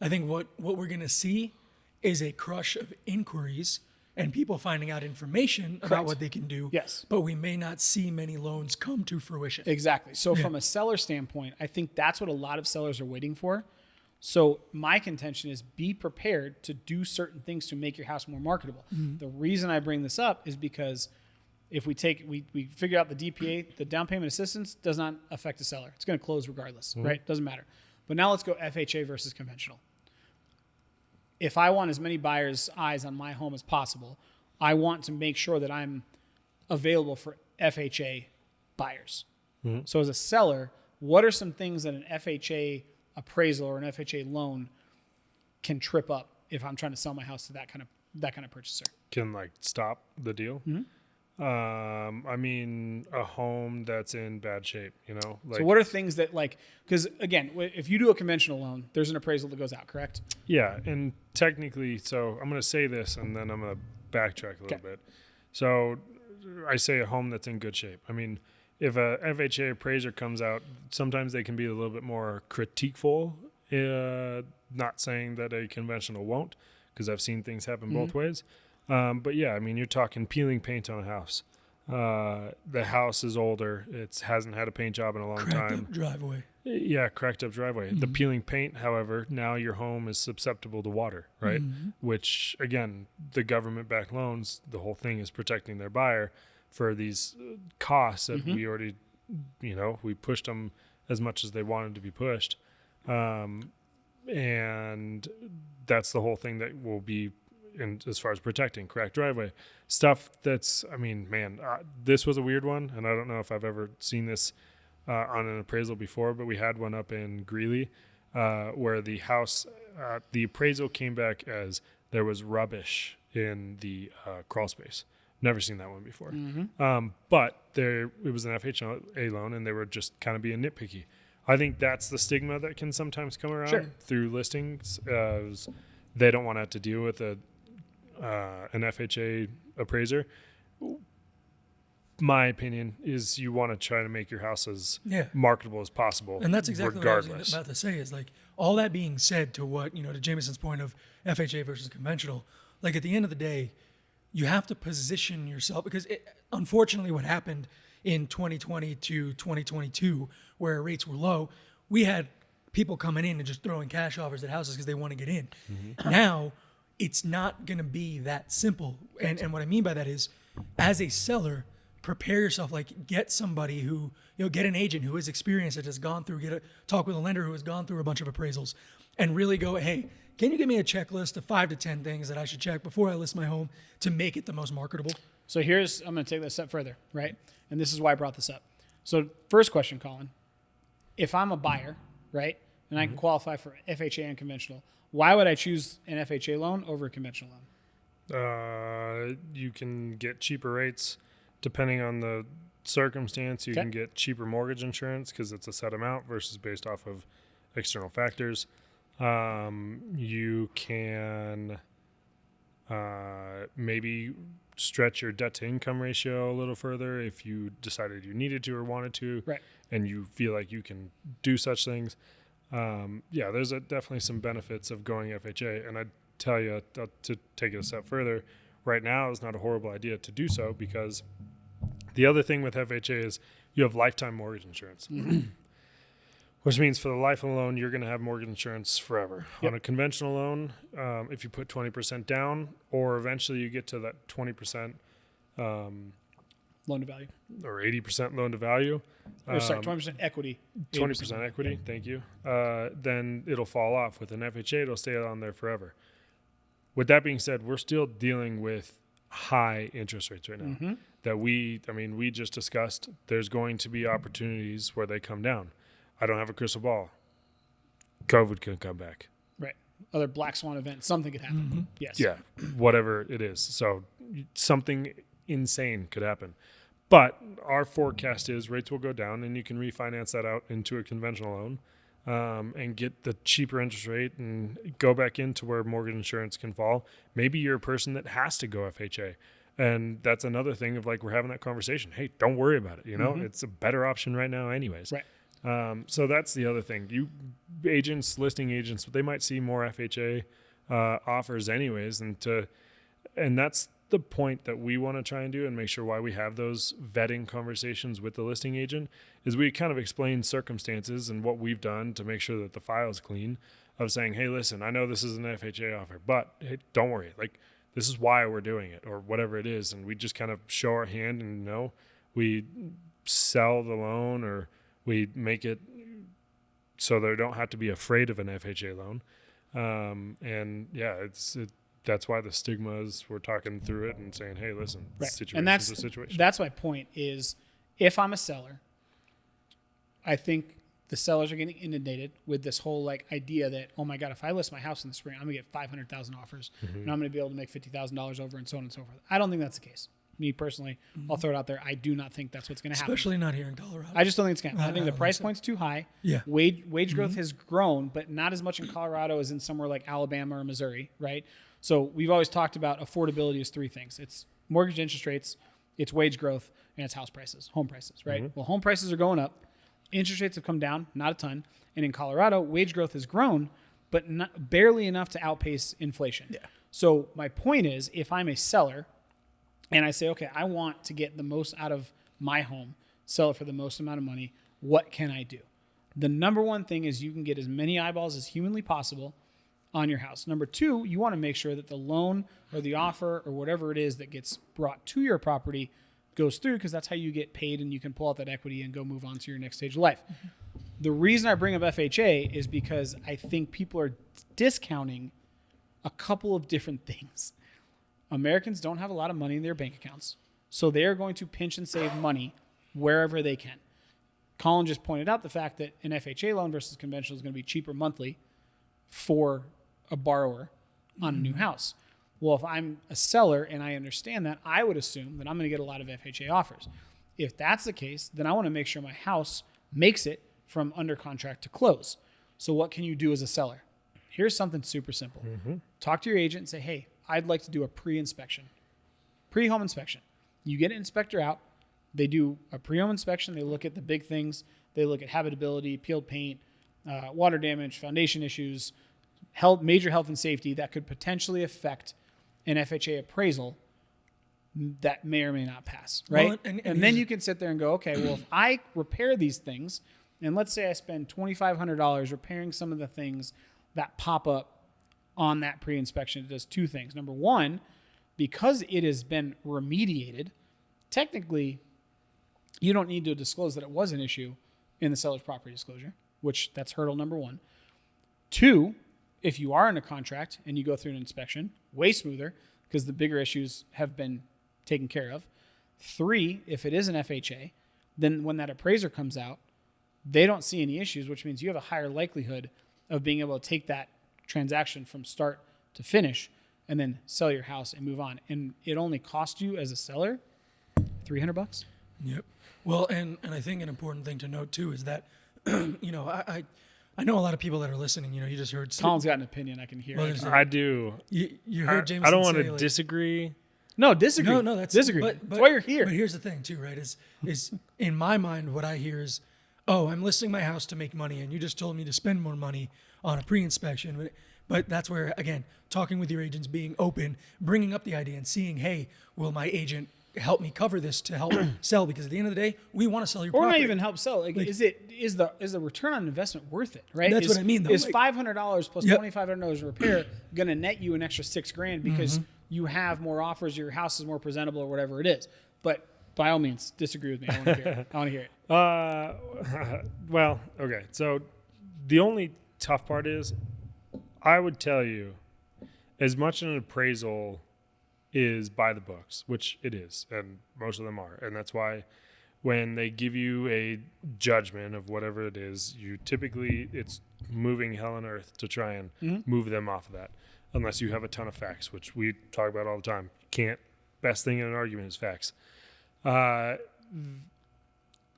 what we're going to see is a crush of inquiries and people finding out information about what they can do. Yes. But we may not see many loans come to fruition. Exactly. So from a seller standpoint, I think that's what a lot of sellers are waiting for. So my contention is be prepared to do certain things to make your house more marketable. The reason I bring this up is because if we figure out the DPA, the down payment assistance does not affect the seller. It's going to close regardless, right? Doesn't matter. But now let's go FHA versus conventional. If I want as many buyers' eyes on my home as possible, I want to make sure that I'm available for FHA buyers, So as a seller, what are some things that an FHA appraisal or an FHA loan can trip up if I'm trying to sell my house to that kind of purchaser? Can like stop the deal. I mean, a home that's in bad shape, you know. Like, So what are things that like, because again, if you do a conventional loan, there's an appraisal that goes out, correct? yeah, and technically, so I'm going to say this, and then I'm going to backtrack a little bit. So I say a home that's in good shape. I mean, if a FHA appraiser comes out, sometimes they can be a little bit more critiqueful. Not saying that a conventional won't, because I've seen things happen both ways. But yeah, I mean, you're talking peeling paint on a house. The house is older. It hasn't had a paint job in a long Cracked time. up driveway. Yeah, cracked up driveway. The peeling paint, however, now your home is susceptible to water, right? Which, again, the government-backed loans, the whole thing is protecting their buyer for these costs that we already, we pushed them as much as they wanted to be pushed. And that's the whole thing that will be in as far as protecting cracked driveway stuff. That's, I mean, man, this was a weird one, and I don't know if I've ever seen this on an appraisal before, but we had one up in Greeley where the house, the appraisal came back as there was rubbish in the crawl space. Never seen that one before. But it was an FHA loan, and they were just kind of being nitpicky. I think that's the stigma that can sometimes come around through listings. They don't want to have to deal with an FHA appraiser. My opinion is you want to try to make your house as marketable as possible. And that's exactly regardless. what I was about to say is like, all that being said to what, to Jameson's point of FHA versus conventional, like at the end of the day, you have to position yourself because unfortunately what happened in 2020 to 2022 where rates were low, we had people coming in and just throwing cash offers at houses because they want to get in. Now it's not going to be that simple. And what I mean by that is as a seller, prepare yourself, like get somebody who, get an agent who is experienced, that has gone through, talk with a lender who has gone through a bunch of appraisals and really go, hey, can you give me a checklist of 5 to 10 things that I should check before I list my home to make it the most marketable? So I'm going to take that a step further, right? And this is why I brought this up. So first question, Colin, if I'm a buyer, right, and I can qualify for FHA and conventional, why would I choose an FHA loan over a conventional loan? You can get cheaper rates depending on the circumstance. You can get cheaper mortgage insurance because it's a set amount versus based off of external factors. You can maybe stretch your debt to income ratio a little further if you decided you needed to or wanted to, and you feel like you can do such things. There's definitely some benefits of going FHA, and I'd tell you to take it a step further. Right now is not a horrible idea to do so because the other thing with FHA is you have lifetime mortgage insurance. Which means for the life of the loan, you're going to have mortgage insurance forever. On a conventional loan, if you put 20% down, or eventually you get to that 20% Loan to value. or 80% loan to value. 20% equity. 20% equity, thank you. Then it'll fall off. With an FHA, it'll stay on there forever. With that being said, we're still dealing with high interest rates right now. That we just discussed. There's going to be opportunities where they come down. I don't have a crystal ball. COVID could come back. Right. Other black swan event, something could happen. Yes. Yeah, whatever it is. So something insane could happen. But our forecast is rates will go down and you can refinance that out into a conventional loan and get the cheaper interest rate and go back into where mortgage insurance can fall. Maybe you're a person that has to go FHA. And that's another thing of like we're having that conversation. Hey, don't worry about it. It's a better option right now anyways. Right. So that's the other thing. Listing agents, they might see more FHA offers anyways, and that's the point that we want to try and do and make sure why we have those vetting conversations with the listing agent is we kind of explain circumstances and what we've done to make sure that the file is clean of saying, hey, listen, I know this is an FHA offer, but hey, don't worry. Like this is why we're doing it or whatever it is. And we just kind of show our hand and we sell the loan or we make it so they don't have to be afraid of an FHA loan. That's why the stigma is we're talking through it and saying, hey, listen, situation is a situation. That's my point is if I'm a seller I think the sellers are getting inundated with this whole like idea that, oh my God, if I list my house in the spring, I'm gonna get 500,000 offers and I'm gonna be able to make $50,000 over and so on and so forth. I don't think that's the case. Me personally, I'll throw it out there. I do not think that's what's gonna happen. Especially not here in Colorado. I just don't think it's gonna happen. I think the don't price think so. point's too high. Yeah. Wage growth has grown, but not as much in Colorado as in somewhere like Alabama or Missouri, right? So we've always talked about affordability as three things. It's mortgage interest rates, it's wage growth, and it's house prices, home prices, right? Well, home prices are going up. Interest rates have come down, not a ton. And in Colorado, wage growth has grown, but barely enough to outpace inflation. Yeah. So my point is, if I'm a seller and I say, okay, I want to get the most out of my home, sell it for the most amount of money, what can I do? The number one thing is you can get as many eyeballs as humanly possible on your house. Number two, you want to make sure that the loan or the offer or whatever it is that gets brought to your property goes through, because that's how you get paid and you can pull out that equity and go move on to your next stage of life. The reason I bring up FHA is because I think people are discounting a couple of different things. Americans don't have a lot of money in their bank accounts, so they are going to pinch and save money wherever they can. Colin just pointed out the fact that an FHA loan versus conventional is going to be cheaper monthly for a borrower on a new house. Well, if I'm a seller and I understand that, I would assume that I'm going to get a lot of FHA offers. If that's the case, then I want to make sure my house makes it from under contract to close. So what can you do as a seller? Here's something super simple. Talk to your agent and say, hey, I'd like to do a pre-inspection, pre-home inspection. You get an inspector out. They do a pre-home inspection. They look at the big things. They look at habitability, peeled paint, water damage, foundation issues, major health and safety that could potentially affect an FHA appraisal that may or may not pass, right? Well, and then you can sit there and go, okay, well, if I repair these things, and let's say I spend $2,500 repairing some of the things that pop up on that pre-inspection, it does two things. Number one, because it has been remediated, technically, you don't need to disclose that it was an issue in the seller's property disclosure, which that's hurdle number one. Two, if you are in a contract and you go through an inspection, way smoother because the bigger issues have been taken care of. Three, if it is an FHA, then when that appraiser comes out, they don't see any issues, which means you have a higher likelihood of being able to take that transaction from start to finish and then sell your house and move on. And it only costs you as a seller $300. Yep. Well, and I think an important thing to note too is that, you know, I know a lot of people that are listening. You know, you just heard. Colin's got an opinion. I can hear. Well, it. I do. You heard James. I don't want to disagree. No, disagree. No, that's disagree. But, that's why you're here. But here's the thing too, right? Is in my mind what I hear is, oh, I'm listing my house to make money, and you just told me to spend more money on a pre-inspection. But that's where, again, talking with your agents, being open, bringing up the idea, and seeing, hey, will my agent help me cover this to help sell? Because at the end of the day, we want to sell your or property. not even help sell. Like, is the return on investment worth it? Right. That's what I mean, though. Is Like- $500 plus Yep. $2,500 repair going to net you an extra $6,000 because you have more offers, your house is more presentable, or whatever it is? But by all means, disagree with me. I want to hear it. I want to hear it. Well, okay. So the only tough part is, I would tell you, as much an appraisal is by the books, which it is, and most of them are. And that's why when they give you a judgment of whatever it is, it's moving hell and earth to try and move them off of that, unless you have a ton of facts, which we talk about all the time. Best thing in an argument is facts. I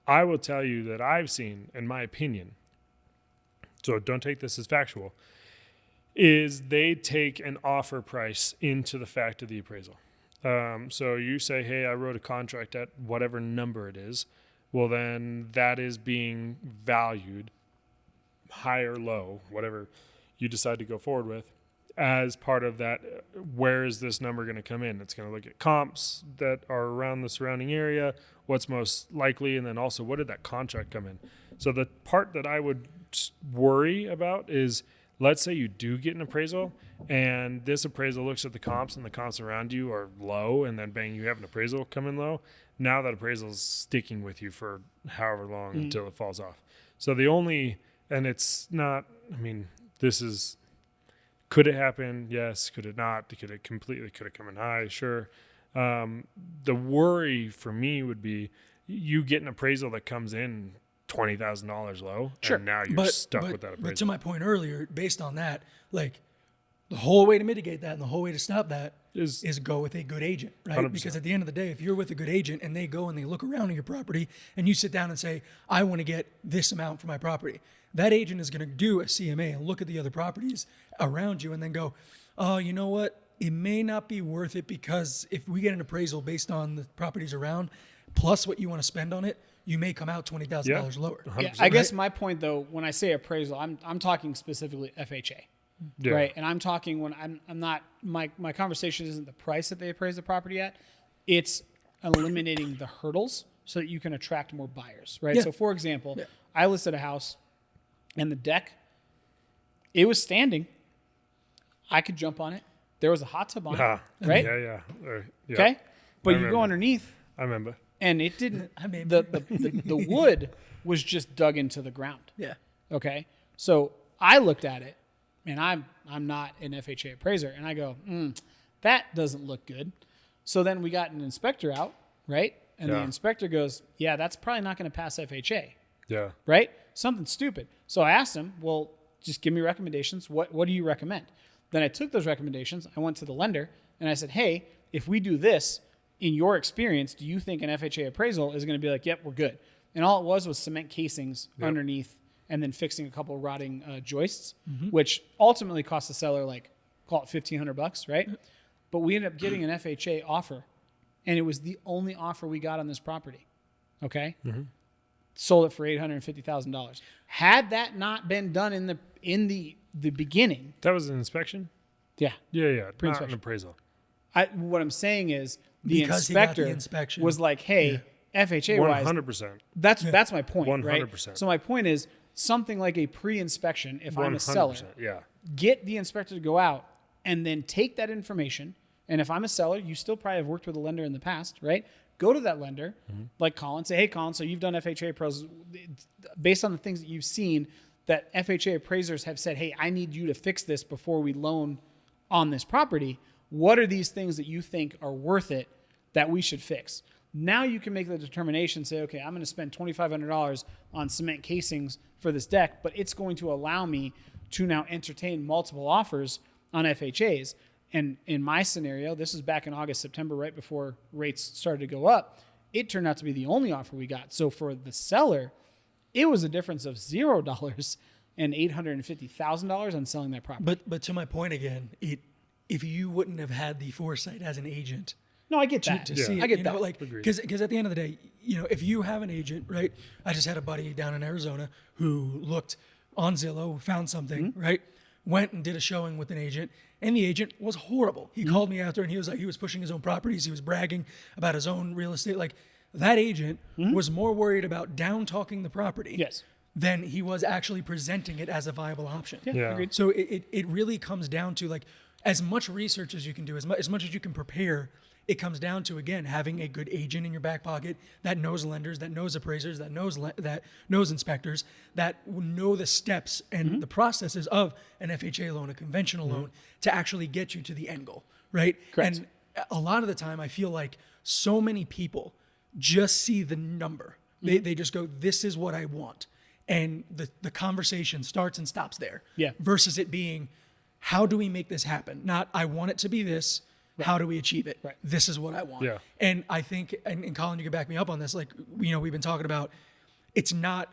will tell you that I've seen, in my opinion, so don't take this as factual, is they take an offer price into the fact of the appraisal. So you say, hey, I wrote a contract at whatever number it is. Well, then that is being valued high or low, whatever you decide to go forward with, as part of that. Where is this number going to come in? It's going to look at comps that are around the surrounding area, what's most likely, and then also what did that contract come in? So the part that I would worry about is, let's say you do get an appraisal and this appraisal looks at the comps and the comps around you are low, and then bang, you have an appraisal come in low. Now that appraisal is sticking with you for however long until it falls off. So and it's not, could it happen? Yes. Could it not? Could it come in high? Sure. The worry for me would be you get an appraisal that comes in $20,000 low, Sure. and now you're stuck with that But appraisal. to my point earlier, based on that, like the whole way to mitigate that and the whole way to stop that is go with a good agent, right? 100%. Because at the end of the day, if you're with a good agent and they go and they look around at your property and you sit down and say, I want to get this amount for my property, that agent is going to do a CMA and look at the other properties around you and then go, oh, you know what? It may not be worth it because if we get an appraisal based on the properties around, plus what you want to spend on it, you may come out $20,000 lower. Yeah, I guess my point though, when I say appraisal, I'm talking specifically FHA, Yeah. right? And I'm talking when I'm not my conversation isn't the price that they appraise the property at, it's eliminating the hurdles so that you can attract more buyers, right? Yeah. So for example, I listed a house, and the deck, it was standing. I could jump on it. There was a hot tub on it, right? Yeah. Okay, but you remember. go underneath, I remember. and it didn't. I mean- the wood was just dug into the ground. Yeah. Okay, so I looked at it, and I'm not an FHA appraiser, and I go, that doesn't look good. So then we got an inspector out, right? And the Yeah. inspector goes, yeah, that's probably not going to pass FHA, Yeah. right? Something stupid. So I asked him, well, just give me recommendations. What do you recommend? Then I took those recommendations. I went to the lender, and I said, hey, if we do this, in your experience, do you think an FHA appraisal is going to be like, yep, we're good? And all it was cement casings underneath and then fixing a couple of rotting joists, which ultimately cost the seller like, call it $1,500, right? But we ended up getting an FHA offer, and it was the only offer we got on this property. Okay? Sold it for $850,000. Had that not been done in the beginning, That was an inspection? yeah. Yeah. Not an Pre-inspection. appraisal. What I'm saying is the Because he got the inspector inspection. was like, hey, FHA wise, 100%. that's my point, right? 100%. So my point is something like a pre-inspection, if I'm a 100%. seller, Yeah. get the inspector to go out and then take that information. And if I'm a seller, you still probably have worked with a lender in the past, right? Go to that lender, like Colin, say, hey, Colin, so you've done FHA appraisals based on the things that you've seen that FHA appraisers have said, hey, I need you to fix this before we loan on this property. What are these things that you think are worth it that we should fix? Now you can make the determination, say, okay, I'm going to spend $2,500 on cement casings for this deck, but it's going to allow me to now entertain multiple offers on FHAs. And in my scenario, this is back in August, September, right before rates started to go up. It turned out to be the only offer we got. So for the seller, it was a difference of $0 and $850,000 on selling that property. But to my point again, if you wouldn't have had the foresight as an agent No, I get that. to see it, I get you that. know, like because at the end of the day, you know, if you have an agent, right? I just had a buddy down in Arizona who looked on Zillow, found something, right? Went and did a showing with an agent, and the agent was horrible. He called me after, and he was like, he was pushing his own properties, he was bragging about his own real estate. Like that agent was more worried about down talking the property, Yes. than he was actually presenting it as a viable option. Yeah. Agreed. So it really comes down to like as much research as you can do, as much as you can prepare. It comes down to, again, having a good agent in your back pocket that knows lenders, that knows appraisers, that knows inspectors, that know the steps and the processes of an FHA loan, a conventional loan, to actually get you to the end goal, right? Correct. And a lot of the time, I feel like so many people just see the number. They just go, this is what I want. And the conversation starts and stops there. Yeah. Versus it being, how do we make this happen? Not, I want it to be this. How do we achieve it? Right. This is what I want. Yeah. And I think, and Colin, you can back me up on this. Like, you know, we've been talking about, it's not,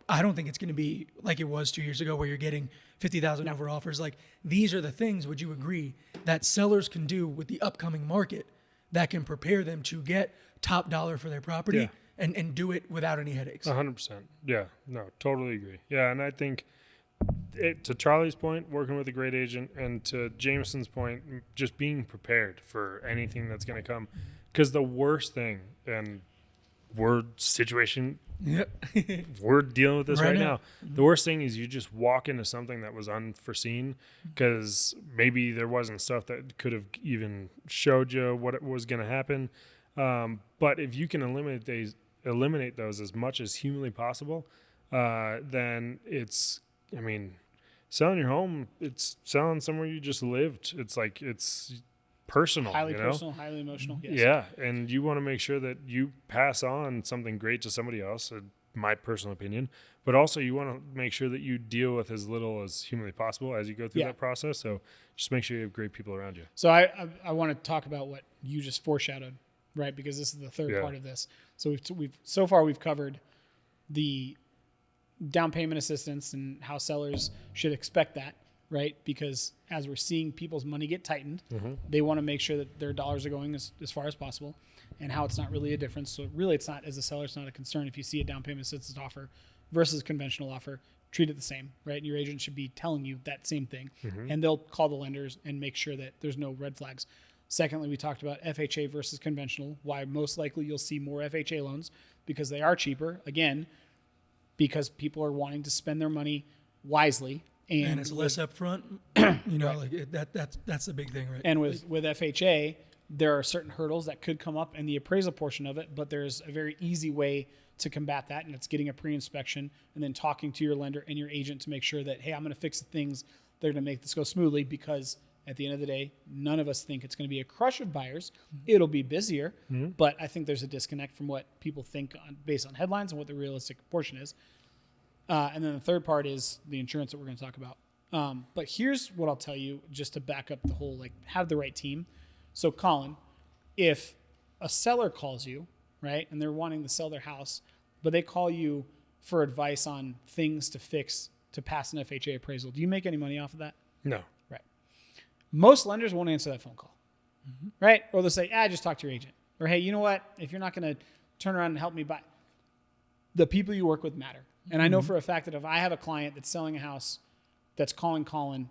I don't think it's going to be like it was 2 years ago where you're getting 50,000 over offers. Like, these are the things, would you agree, that sellers can do with the upcoming market that can prepare them to get top dollar for their property Yeah. and do it without any headaches? 100%. Yeah. No, totally agree. Yeah. And I think to Charlie's point, working with a great agent, and to Jameson's point, just being prepared for anything that's going to come. Because the worst thing, and we're dealing with this right now. The worst thing is you just walk into something that was unforeseen because maybe there wasn't stuff that could have even showed you what it was going to happen. But if you can eliminate those as much as humanly possible, then it's, I mean, selling your home, it's selling somewhere you just lived. It's like, it's personal, Highly you know? personal, highly emotional. Yes. Yeah. And you want to make sure that you pass on something great to somebody else. my personal opinion. But also, you want to make sure that you deal with as little as humanly possible as you go through that process. So just make sure you have great people around you. So I want to talk about what you just foreshadowed, right? Because this is the third part of this. So we've covered the down payment assistance and how sellers should expect that, right? Because as we're seeing people's money get tightened, they want to make sure that their dollars are going as far as possible, and how it's not really a difference. So really, it's not, as a seller, it's not a concern if you see a down payment assistance offer versus conventional offer. Treat it the same, right? And your agent should be telling you that same thing, and they'll call the lenders and make sure that there's no red flags. Secondly, we talked about FHA versus conventional, why most likely you'll see more FHA loans because they are cheaper. Again, because people are wanting to spend their money wisely. And it's less upfront, that's the big thing, right? And with FHA, there are certain hurdles that could come up in the appraisal portion of it, but there's a very easy way to combat that, and it's getting a pre-inspection and then talking to your lender and your agent to make sure that, hey, I'm going to fix the things that are going to make this go smoothly, because at the end of the day, none of us think it's going to be a crush of buyers. It'll be busier, but I think there's a disconnect from what people think based on headlines and what the realistic portion is. And then the third part is the insurance that we're going to talk about. But here's what I'll tell you, just to back up the whole, have the right team. So Colin, if a seller calls you, right, and they're wanting to sell their house, but they call you for advice on things to fix to pass an FHA appraisal, do you make any money off of that? No. Right. Most lenders won't answer that phone call, right? Or they'll say, just talk to your agent. Or, hey, you know what? If you're not going to turn around and help me buy, the people you work with matter. And I know for a fact that if I have a client that's selling a house that's calling Colin,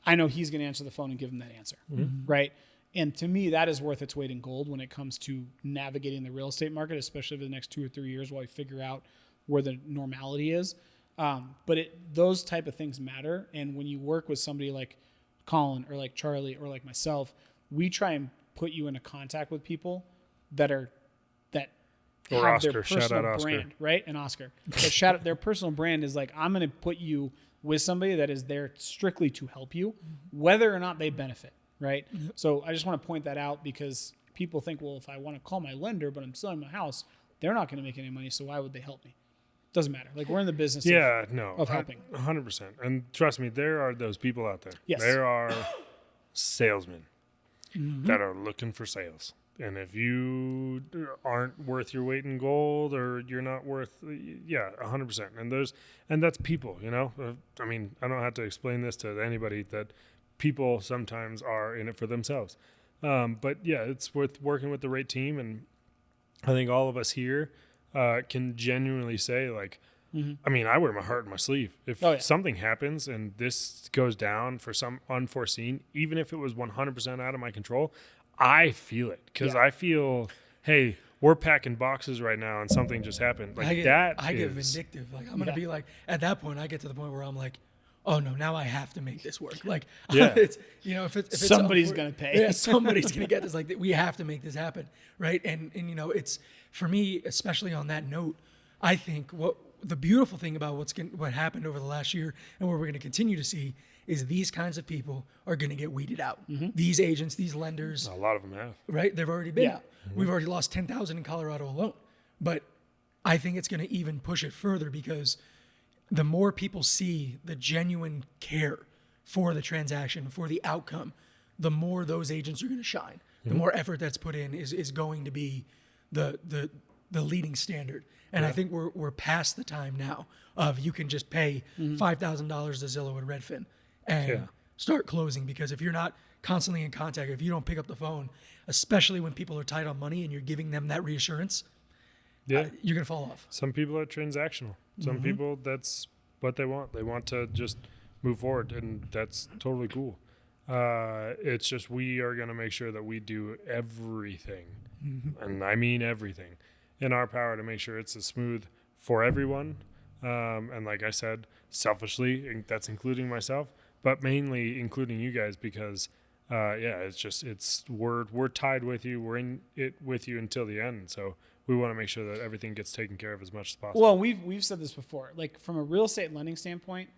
I know he's going to answer the phone and give him that answer, right? And to me, that is worth its weight in gold when it comes to navigating the real estate market, especially for the next 2 or 3 years while we figure out where the normality is. But those type of things matter. And when you work with somebody like Colin or like Charlie or like myself, we try and put you into contact with people that have Oscar. their Shout out personal Oscar. brand, right? And Oscar. But their personal brand is like, I'm going to put you with somebody that is there strictly to help you, whether or not they benefit, right? So I just want to point that out, because people think, well, if I want to call my lender, but I'm selling my house, they're not going to make any money, so why would they help me? Doesn't matter. We're in the business of helping. 100%. And trust me, there are those people out there. Yes. There are salesmen that are looking for sales. And if you aren't worth your weight in gold, or you're not worth, 100%. And that's people, I don't have to explain this to anybody, that people sometimes are in it for themselves. But yeah, it's worth working with the right team. And I think all of us here can genuinely say, I wear my heart in my sleeve. If something happens and this goes down for some unforeseen, even if it was 100% out of my control, I feel it, because I feel, hey, we're packing boxes right now and something just happened. I get vindictive. I'm going to be at that point, I get to the point where I'm like, oh no, now I have to make this work. If it's somebody's going to pay. Yeah, somebody's going to get this. We have to make this happen. Right. And it's, for me, especially on that note, I think what the beautiful thing about what happened over the last year and what we're going to continue to see is these kinds of people are going to get weeded out. These agents, these lenders. A lot of them have. Right? They've already been out. We've already lost 10,000 in Colorado alone. But I think it's going to even push it further, because the more people see the genuine care for the transaction, for the outcome, the more those agents are going to shine. The more effort that's put in is going to be the leading standard. And I think we're past the time now of you can just pay $5,000 to Zillow and Redfin and start closing, because if you're not constantly in contact, if you don't pick up the phone, especially when people are tight on money and you're giving them that reassurance, you're going to fall off. Some people are transactional. Some people, that's what they want. They want to just move forward, and that's totally cool. It's just, we are going to make sure that we do everything, and I mean everything, in our power to make sure it's as smooth for everyone. And like I said, selfishly, that's including myself, but mainly including you guys, because we're tied with you. We're in it with you until the end. So we want to make sure that everything gets taken care of as much as possible. Well, we've said this before. From a real estate lending standpoint,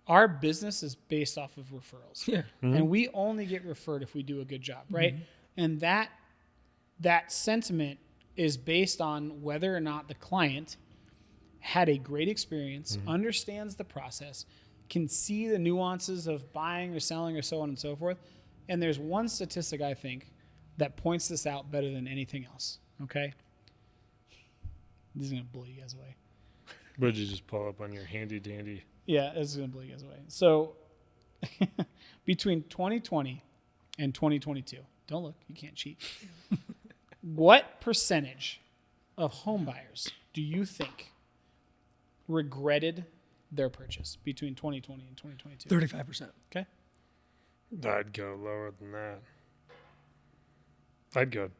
our business is based off of referrals. Yeah. And we only get referred if we do a good job, right? And that sentiment is based on whether or not the client had a great experience, understands the process, can see the nuances of buying or selling or so on and so forth. And there's one statistic, I think, that points this out better than anything else. Okay? This is going to blow you guys away. What did you just pull up on your handy dandy? Yeah, this is going to blow you guys away. So between 2020 and 2022, don't look, you can't cheat. What percentage of home buyers do you think regretted their purchase between 2020 and 2022? 35%. Okay. I'd go lower than that. I'd go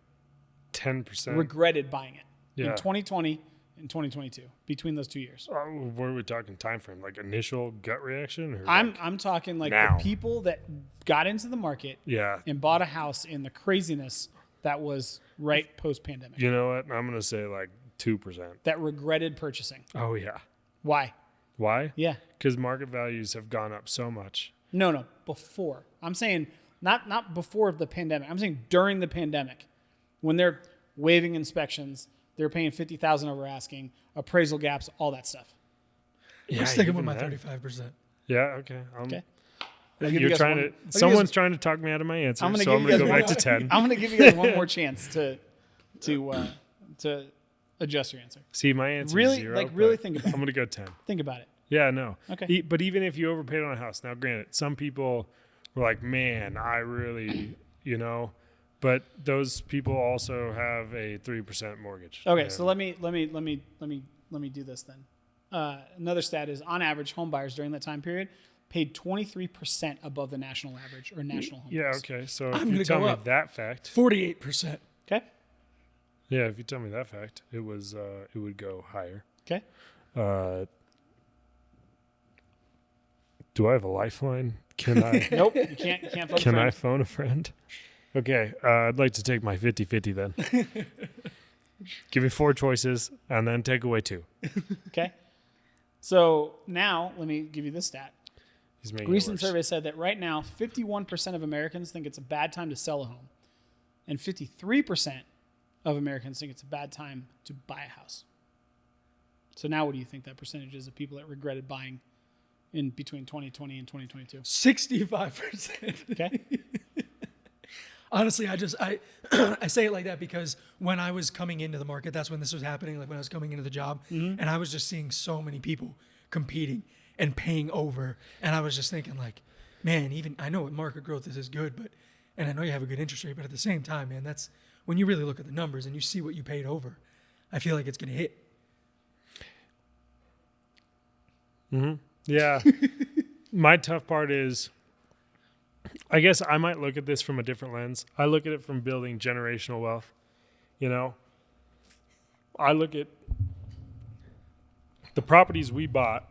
10%. Regretted buying it in Yeah. 2020 and 2022, between those 2 years. What are we talking time frame? Like initial gut reaction? Or I'm talking like now. the people that got into the market yeah. and bought a house in the craziness that was right post-pandemic, You know what? I'm going to say like 2%. that regretted purchasing. Oh, yeah. Why? Why? Yeah. Because market values have gone up so much. No, before. I'm saying not before the pandemic. I'm saying during the pandemic, when they're waiving inspections, they're paying $50,000 over asking, appraisal gaps, all that stuff. I'm sticking with even my that. 35%. Yeah, okay. Okay. I'll give you You're guys trying one- to. I'll give you Someone's guys- trying to talk me out of my answer, I'm gonna so give I'm you going to guys go back to 10. I'm going to give you guys one more chance to adjust your answer. See, my answer Really, is 0. like, really but think about I'm it. going to go 10. Think about it. Yeah, no. Okay. But even if you overpaid on a house, now granted, some people were like, man, I really, but those people also have a 3% mortgage. Okay, And so let me do this then. Another stat is, on average, home buyers during that time period paid 23% above the national average or national home Yeah, price. okay. So I'm if gonna you tell go me up. that fact, 48%. Okay. yeah, if you tell me that fact, it would go higher. Okay. Do I have a lifeline? Can I? Nope. You can't phone Can I friend. phone a friend? Okay, I'd like to take my 50-50 then. Give me 4 choices and then take away 2. Okay. So now let me give you this stat. He's making A recent it worse. survey said that right now, 51% of Americans think it's a bad time to sell a home, and 53% of Americans think it's a bad time to buy a house. So now what do you think that percentage is of people that regretted buying in between 2020 and 2022? 65%. Okay. Honestly, I say it like that because when I was coming into the market, that's when this was happening, like when I was coming into the job, and I was just seeing so many people competing and paying over, and I was just thinking like, man, even I know what market growth is good, but and I know you have a good interest rate, but at the same time, man, that's when you really look at the numbers and you see what you paid over, I feel like it's going to hit. Yeah. My tough part is, I guess I might look at this from a different lens. I look at it from building generational wealth. I look at the properties we bought.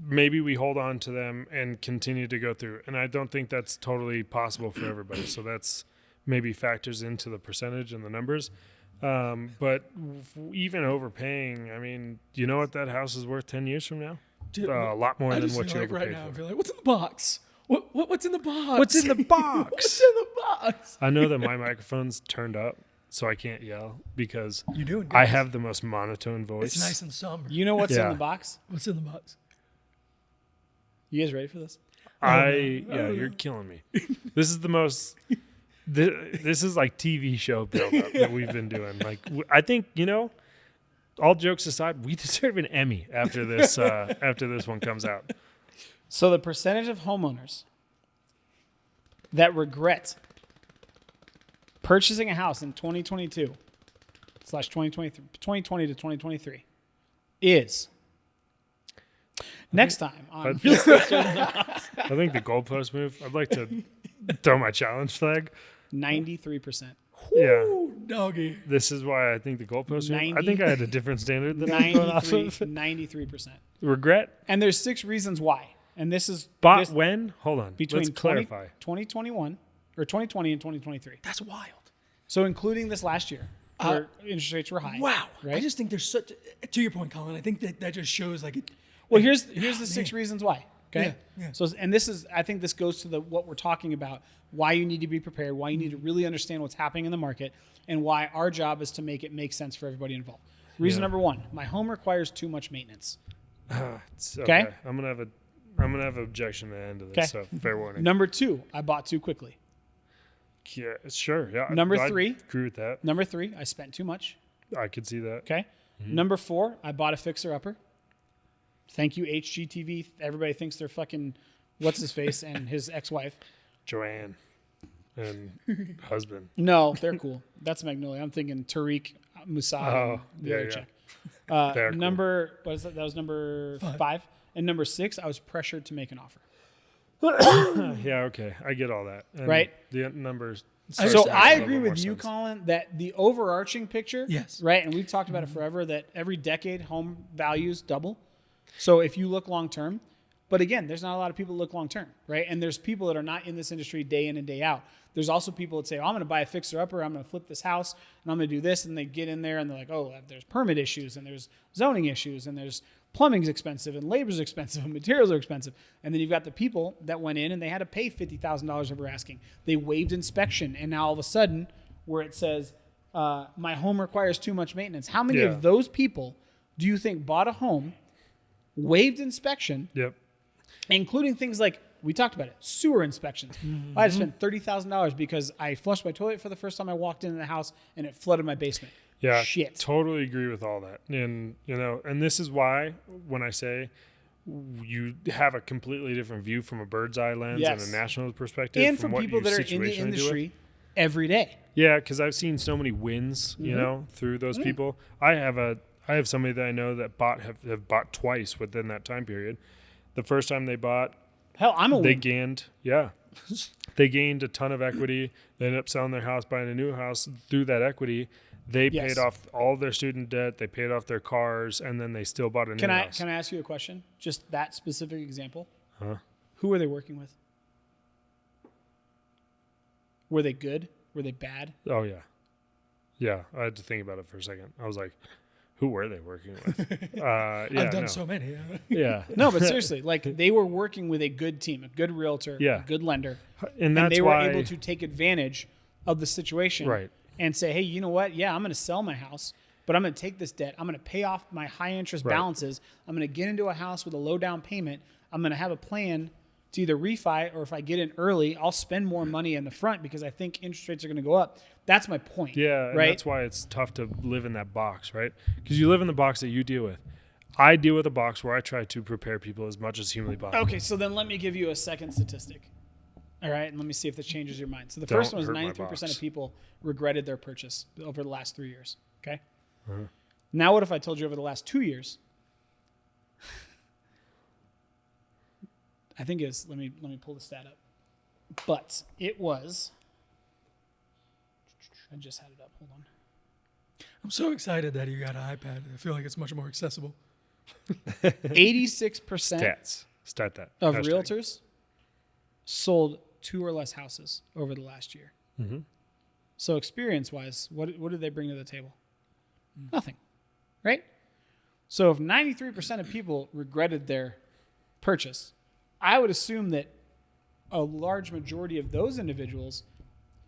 Maybe we hold on to them and continue to go through. And I don't think that's totally possible for everybody. So that's maybe factors into the percentage and the numbers. But even overpaying, I mean, do you know what that house is worth 10 years from now? Dude, A lot more I than just what feel you like right overpaid now, I for. feel like, what's in the box? What's in the box? What's in the box? What's in the box? I know that my microphone's turned up, so I can't yell because You're doing good. I have the most monotone voice. It's nice and somber. You know what's in Yeah. the box? What's in the box? You guys ready for this? You're killing me. This is the most. This is like TV show buildup that we've been doing. Like I think all jokes aside, we deserve an Emmy after this. After this one comes out. So the percentage of homeowners that regret purchasing a house in 2022 / 2023, 2020 to 2023 is next time on I think the goalpost move. I'd like to throw my challenge flag. 93%. Yeah. Ooh, doggy. This is why I think the goalpost move. I think I had a different standard than I'm going off 93, of. 93%. Regret. And there's 6 reasons why. And this is Bought this, when? Hold on. between Let's clarify. 2021 or 2020 and 2023. That's wild. So including this last year where interest rates were high. Wow. Right? I just think there's such, to your point, Colin, I think that just shows like it. Well, here's the 6 reasons why. Okay. Yeah. So, and this is, I think this goes to what we're talking about, why you need to be prepared, why you need to really understand what's happening in the market, and why our job is to make it make sense for everybody involved. Reason number one, my home requires too much maintenance. Okay. I'm gonna have an objection at the end of this. So fair warning. Number two, I bought too quickly. Yeah, sure. Yeah. Number I'd three. agree with that. Number three, I spent too much. I could see that. Okay. Number four, I bought a fixer-upper. Thank you, HGTV. Everybody thinks they're fucking what's his face and his ex-wife. Joanne and husband. No, they're cool. That's Magnolia. I'm thinking Tariq, Musa, and the other chick. They're cool. What is that? That was number five. And number six, I was pressured to make an offer. Yeah, okay. I get all that. And Right. The numbers. So I agree with you, Colin, that the overarching picture, Yes. right, and we've talked about it forever, that every decade home values double. So if you look long term, but again, there's not a lot of people that look long term, right? And there's people that are not in this industry day in and day out. There's also people that say, oh, I'm going to buy a fixer upper, I'm going to flip this house, and I'm going to do this, and they get in there and they're like, oh, there's permit issues, and there's zoning issues, and there's plumbing's expensive, and labor's expensive, and materials are expensive. And then you've got the people that went in and they had to pay $50,000 over asking. They waived inspection, and now all of a sudden, where it says, my home requires too much maintenance, how many of those people do you think bought a home, waived inspection, including things like, we talked about it, sewer inspections. I had to spend $30,000 because I flushed my toilet for the first time I walked into the house and it flooded my basement. Yeah, Shit. Totally agree with all that. And, and this is why when I say you have a completely different view from a bird's eye lens and a national perspective. And from from people that are in the industry every day. Yeah, because I've seen so many wins, through those people. I have somebody that I know that have bought twice within that time period. The first time they bought, hell, I'm a they win. gained a ton of equity. They ended up selling their house, buying a new house through that equity. They paid off all of their student debt. They paid off their cars, and then they still bought a new house. Can I ask you a question? Just that specific example. Huh? Who were they working with? Were they good? Were they bad? Oh yeah, yeah. I had to think about it for a second. I was like, who were they working with? I've done so many. Yeah. No, but seriously, like they were working with a good team, a good realtor, a good lender, and that's they why were able to take advantage of the situation, right? And say, hey, you know what? Yeah, I'm going to sell my house, but I'm going to take this debt. I'm going to pay off my high interest balances. I'm going to get into a house with a low down payment. I'm going to have a plan to either refi, or if I get in early, I'll spend more money in the front because I think interest rates are going to go up. That's my point. Yeah, and right? that's why it's tough to live in that box, right? Because you live in the box that you deal with. I deal with a box where I try to prepare people as much as humanly possible. Okay, so then let me give you a second statistic. All right, and let me see if this changes your mind. So the first one was 93% of people regretted their purchase over the last 3 years. Okay. Now, what if I told you over the last 2 years? I think it's let me pull the stat up. But it was. I just had it up. Hold on. I'm so excited that you got an iPad. I feel like it's much more accessible. 86% Stats. Start that. of Hashtag. realtors sold 2 or less houses over the last year. Mm-hmm. So experience-wise, what did they bring to the table? Nothing, right? So if 93% of people regretted their purchase, I would assume that a large majority of those individuals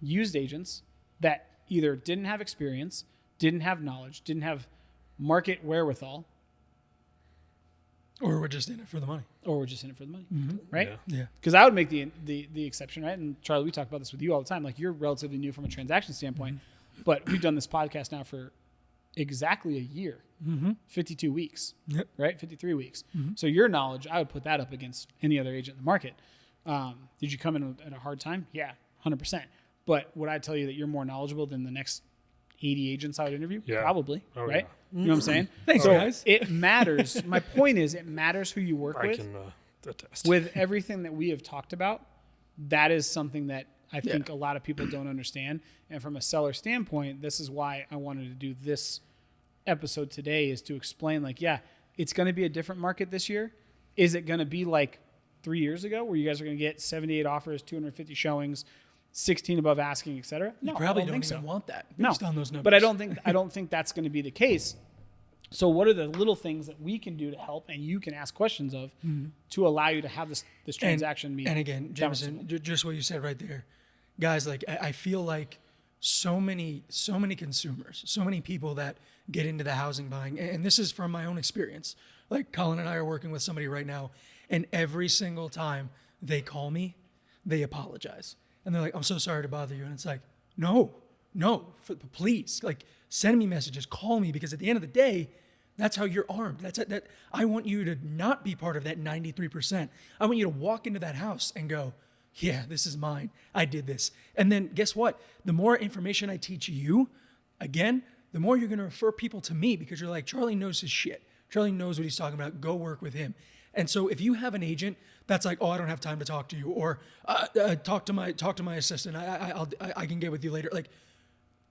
used agents that either didn't have experience, didn't have knowledge, didn't have market wherewithal, Or we're just in it for the money. or were just in it for the money, right? Yeah. Because I would make the exception, right? And Charlie, we talk about this with you all the time. Like you're relatively new from a transaction standpoint, but we've done this podcast now for exactly a year, 52 weeks, right? 53 weeks. So your knowledge, I would put that up against any other agent in the market. Did you come in at a hard time? Yeah, 100%. But would I tell you that you're more knowledgeable than the next 80 agents I would interview? Yeah. Probably, Oh, right? yeah. You know what I'm saying? Thanks, so guys. It matters. My point is, it matters who you work I with. can attest. With everything that we have talked about, that is something that I think a lot of people don't understand. And from a seller standpoint, this is why I wanted to do this episode today, is to explain, like, yeah, it's going to be a different market this year. Is it going to be like 3 years ago where you guys are going to get 78 offers, 250 showings, 16 above asking, et cetera? No, You probably I don't think even so. want that No, based on those numbers. but I don't think that's going to be the case. So what are the little things that we can do to help and you can ask questions of to allow you to have this transaction meet? And again, Jameson, just what you said right there, guys, like I feel like so many consumers, so many people that get into the housing buying, and this is from my own experience. Like Colin and I are working with somebody right now, and every single time they call me, they apologize. And they're like, I'm so sorry to bother you. And it's like, no, please, like send me messages, call me, because at the end of the day, that's how you're armed. That I want you to not be part of that 93%. I want you to walk into that house and go, yeah, this is mine. I did this. And then guess what? The more information I teach you, again, the more you're going to refer people to me, because you're like, Charlie knows his shit. Charlie knows what he's talking about. Go work with him. And so if you have an agent that's like, oh, I don't have time to talk to you, or talk to my assistant, I can get with you later. Like,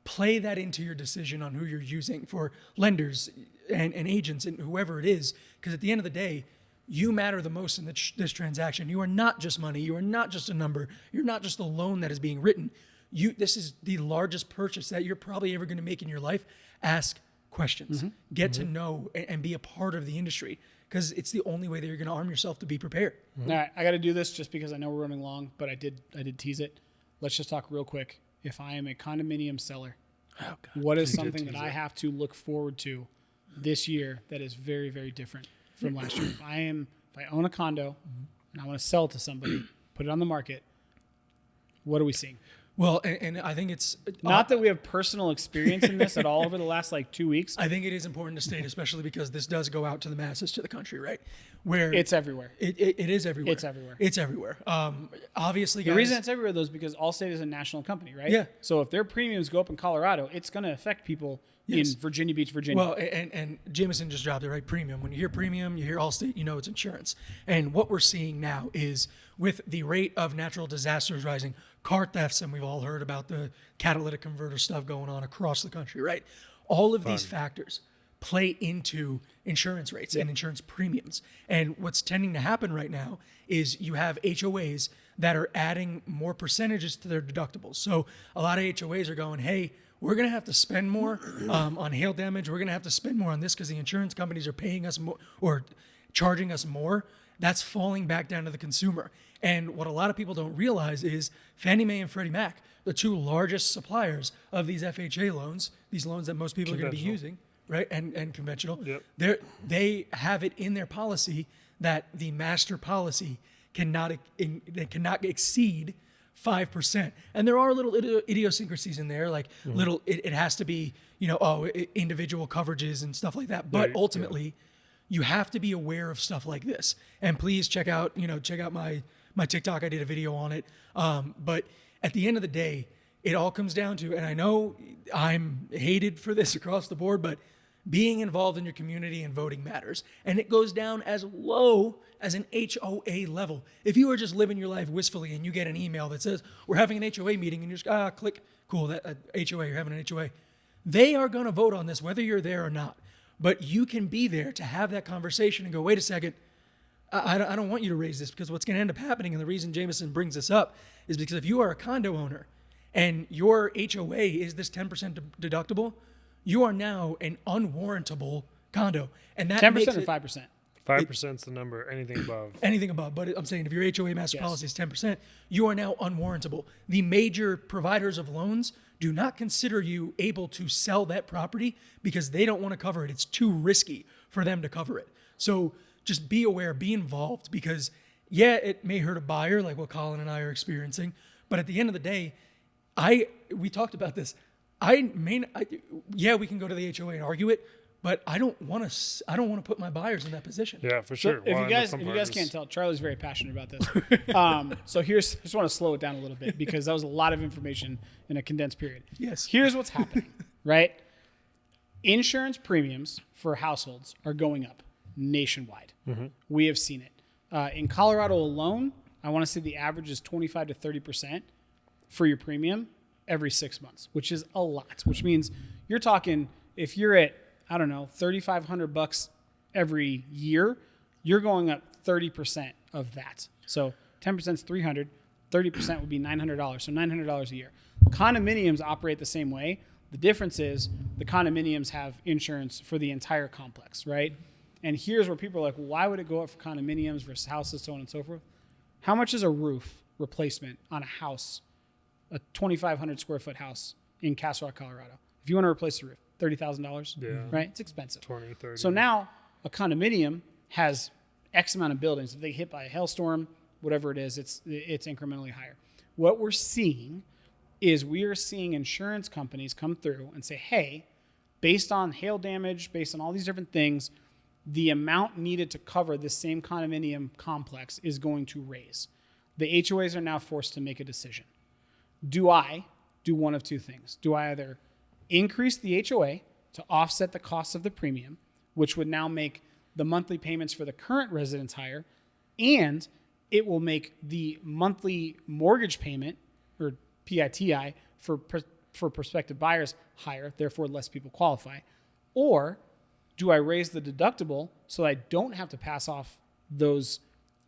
play that into your decision on who you're using for lenders and agents and whoever it is, because at the end of the day, you matter the most in this transaction. You are not just money. You are not just a number. You're not just a loan that is being written. This is the largest purchase that you're probably ever going to make in your life. Ask questions. Get to know and be a part of the industry, because it's the only way that you're going to arm yourself to be prepared. All right, I got to do this just because I know we're running long, but I did tease it. Let's just talk real quick. If I am a condominium seller, what is something that I have to look forward to this year that is very, very different from last year? If I own a condo and I want to sell it to somebody, put it on the market, what are we seeing? Well, and I think it's not that we have personal experience in this at all over the last 2 weeks. I think it is important to state, especially because this does go out to the masses, to the country, right? Where it's everywhere. It is everywhere. It's everywhere. It's everywhere. Obviously, guys, the reason it's everywhere though is because Allstate is a national company, right? Yeah. So if their premiums go up in Colorado, it's going to affect people in Virginia Beach, Virginia. Well, and Jameson just dropped it, right? Premium. When you hear premium, you hear Allstate, you know it's insurance. And what we're seeing now is, with the rate of natural disasters rising, car thefts, and we've all heard about the catalytic converter stuff going on across the country, right? All of these factors play into insurance rates and insurance premiums. And what's tending to happen right now is you have HOAs that are adding more percentages to their deductibles. So a lot of HOAs are going, hey, we're going to have to spend more on hail damage. We're going to have to spend more on this because the insurance companies are paying us more or charging us more. That's falling back down to the consumer. And what a lot of people don't realize is Fannie Mae and Freddie Mac, the two largest suppliers of these FHA loans, these loans that most people are going to be using, right? And conventional. Yep. They have it in their policy that the master policy cannot exceed 5%. And there are little idiosyncrasies in there, like little, it has to be, individual coverages and stuff like that. But ultimately, you have to be aware of stuff like this. And please check out my TikTok. I did a video on it. But at the end of the day, it all comes down to, and I know I'm hated for this across the board, but being involved in your community and voting matters. And it goes down as low as an HOA level. If you are just living your life wistfully and you get an email that says, we're having an HOA meeting, and you just click, cool, that HOA, you're having an HOA. They are going to vote on this, whether you're there or not. But you can be there to have that conversation and go, wait a second, I don't want you to raise this, because what's going to end up happening, and the reason Jameson brings this up, is because if you are a condo owner and your HOA is this 10% deductible, you are now an unwarrantable condo. And that 10% or 5%? 5% is the number, anything above. Anything above. But I'm saying if your HOA master policy is 10%, you are now unwarrantable. The major providers of loans do not consider you able to sell that property because they don't want to cover it. It's too risky for them to cover it. So just be aware, be involved, because it may hurt a buyer like what Colin and I are experiencing. But at the end of the day, we talked about this. We can go to the HOA and argue it, but I don't want to put my buyers in that position. Yeah, for sure. So if you guys can't tell, Charlie's very passionate about this. So I just want to slow it down a little bit, because that was a lot of information in a condensed period. Yes. Here's what's happening, right? Insurance premiums for households are going up nationwide. We have seen it. In Colorado alone, I want to say the average is 25 to 30% for your premium every 6 months, which is a lot, which means you're talking, if you're at, I don't know, $3,500 every year, you're going up 30% of that. So 10% is $300, 30% would be $900. So $900 a year. Condominiums operate the same way. The difference is the condominiums have insurance for the entire complex, right? And here's where people are like, well, why would it go up for condominiums versus houses, so on and so forth? How much is a roof replacement on a house, a 2,500 square foot house in Castle Rock, Colorado? If you want to replace the roof, $30,000, Yeah. right? It's expensive. 20, 30. So now a condominium has X amount of buildings. If they get hit by a hailstorm, whatever it is, it's incrementally higher. What we're seeing is we are seeing insurance companies come through and say, hey, based on hail damage, based on all these different things, the amount needed to cover the same condominium complex is going to raise. The HOAs are now forced to make a decision. Do I do one of two things? Do I either increase the HOA to offset the cost of the premium, which would now make the monthly payments for the current residents higher, and it will make the monthly mortgage payment, or PITI, for prospective buyers higher, therefore less people qualify? Or do I raise the deductible so I don't have to pass off those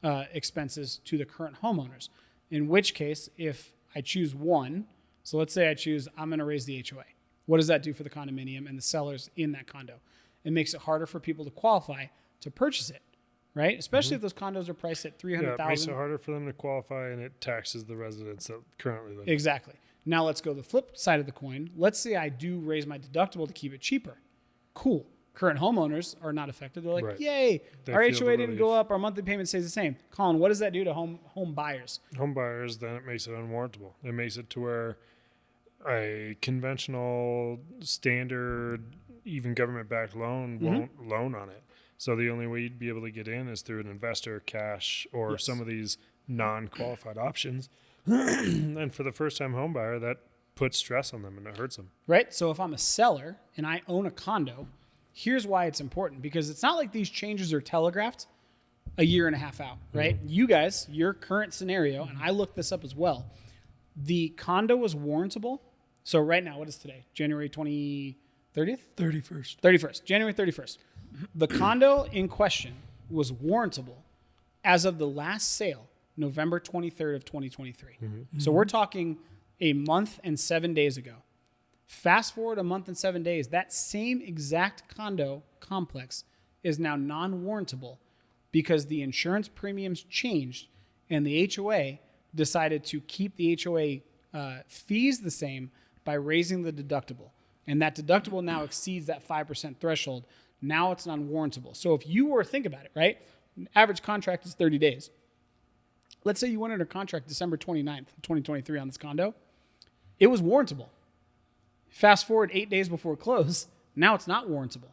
expenses to the current homeowners? In which case, if I choose one, so let's say I'm going to raise the HOA. What does that do for the condominium and the sellers in that condo? It makes it harder for people to qualify to purchase it, right? Especially if those condos are priced at $300,000. Yeah, it makes it harder for them to qualify, and it taxes the residents that currently live. Exactly. Now let's go the flip side of the coin. Let's say I do raise my deductible to keep it cheaper. Cool. Current homeowners are not affected. They're like, Right. yay, They our feel the HOA didn't go relief. up, our monthly payment stays the same. Colin, what does that do to home buyers? Home buyers, then it makes it unwarrantable. It makes it to where a conventional, standard, even government-backed loan won't loan on it. So the only way you'd be able to get in is through an investor, cash, or Yes. some of these non-qualified options. And for the first-time home buyer, that puts stress on them and it hurts them. Right? So if I'm a seller and I own a condo, here's why it's important, because it's not like these changes are telegraphed a year and a half out, right? You guys, your current scenario, and I looked this up as well, the condo was warrantable. So right now, what is today? January 30th? 31st, January 31st. The condo in question was warrantable as of the last sale, November 23rd of 2023. So we're talking a month and 7 days ago. Fast forward a month and 7 days, that same exact condo complex is now non-warrantable because the insurance premiums changed and the HOA decided to keep the HOA fees the same by raising the deductible. And that deductible now exceeds that 5% threshold. Now it's non-warrantable. So if you were, think about it, right? Average contract is 30 days. Let's say you went under contract December 29th, 2023 on this condo. It was warrantable. Fast forward 8 days before close, now it's not warrantable.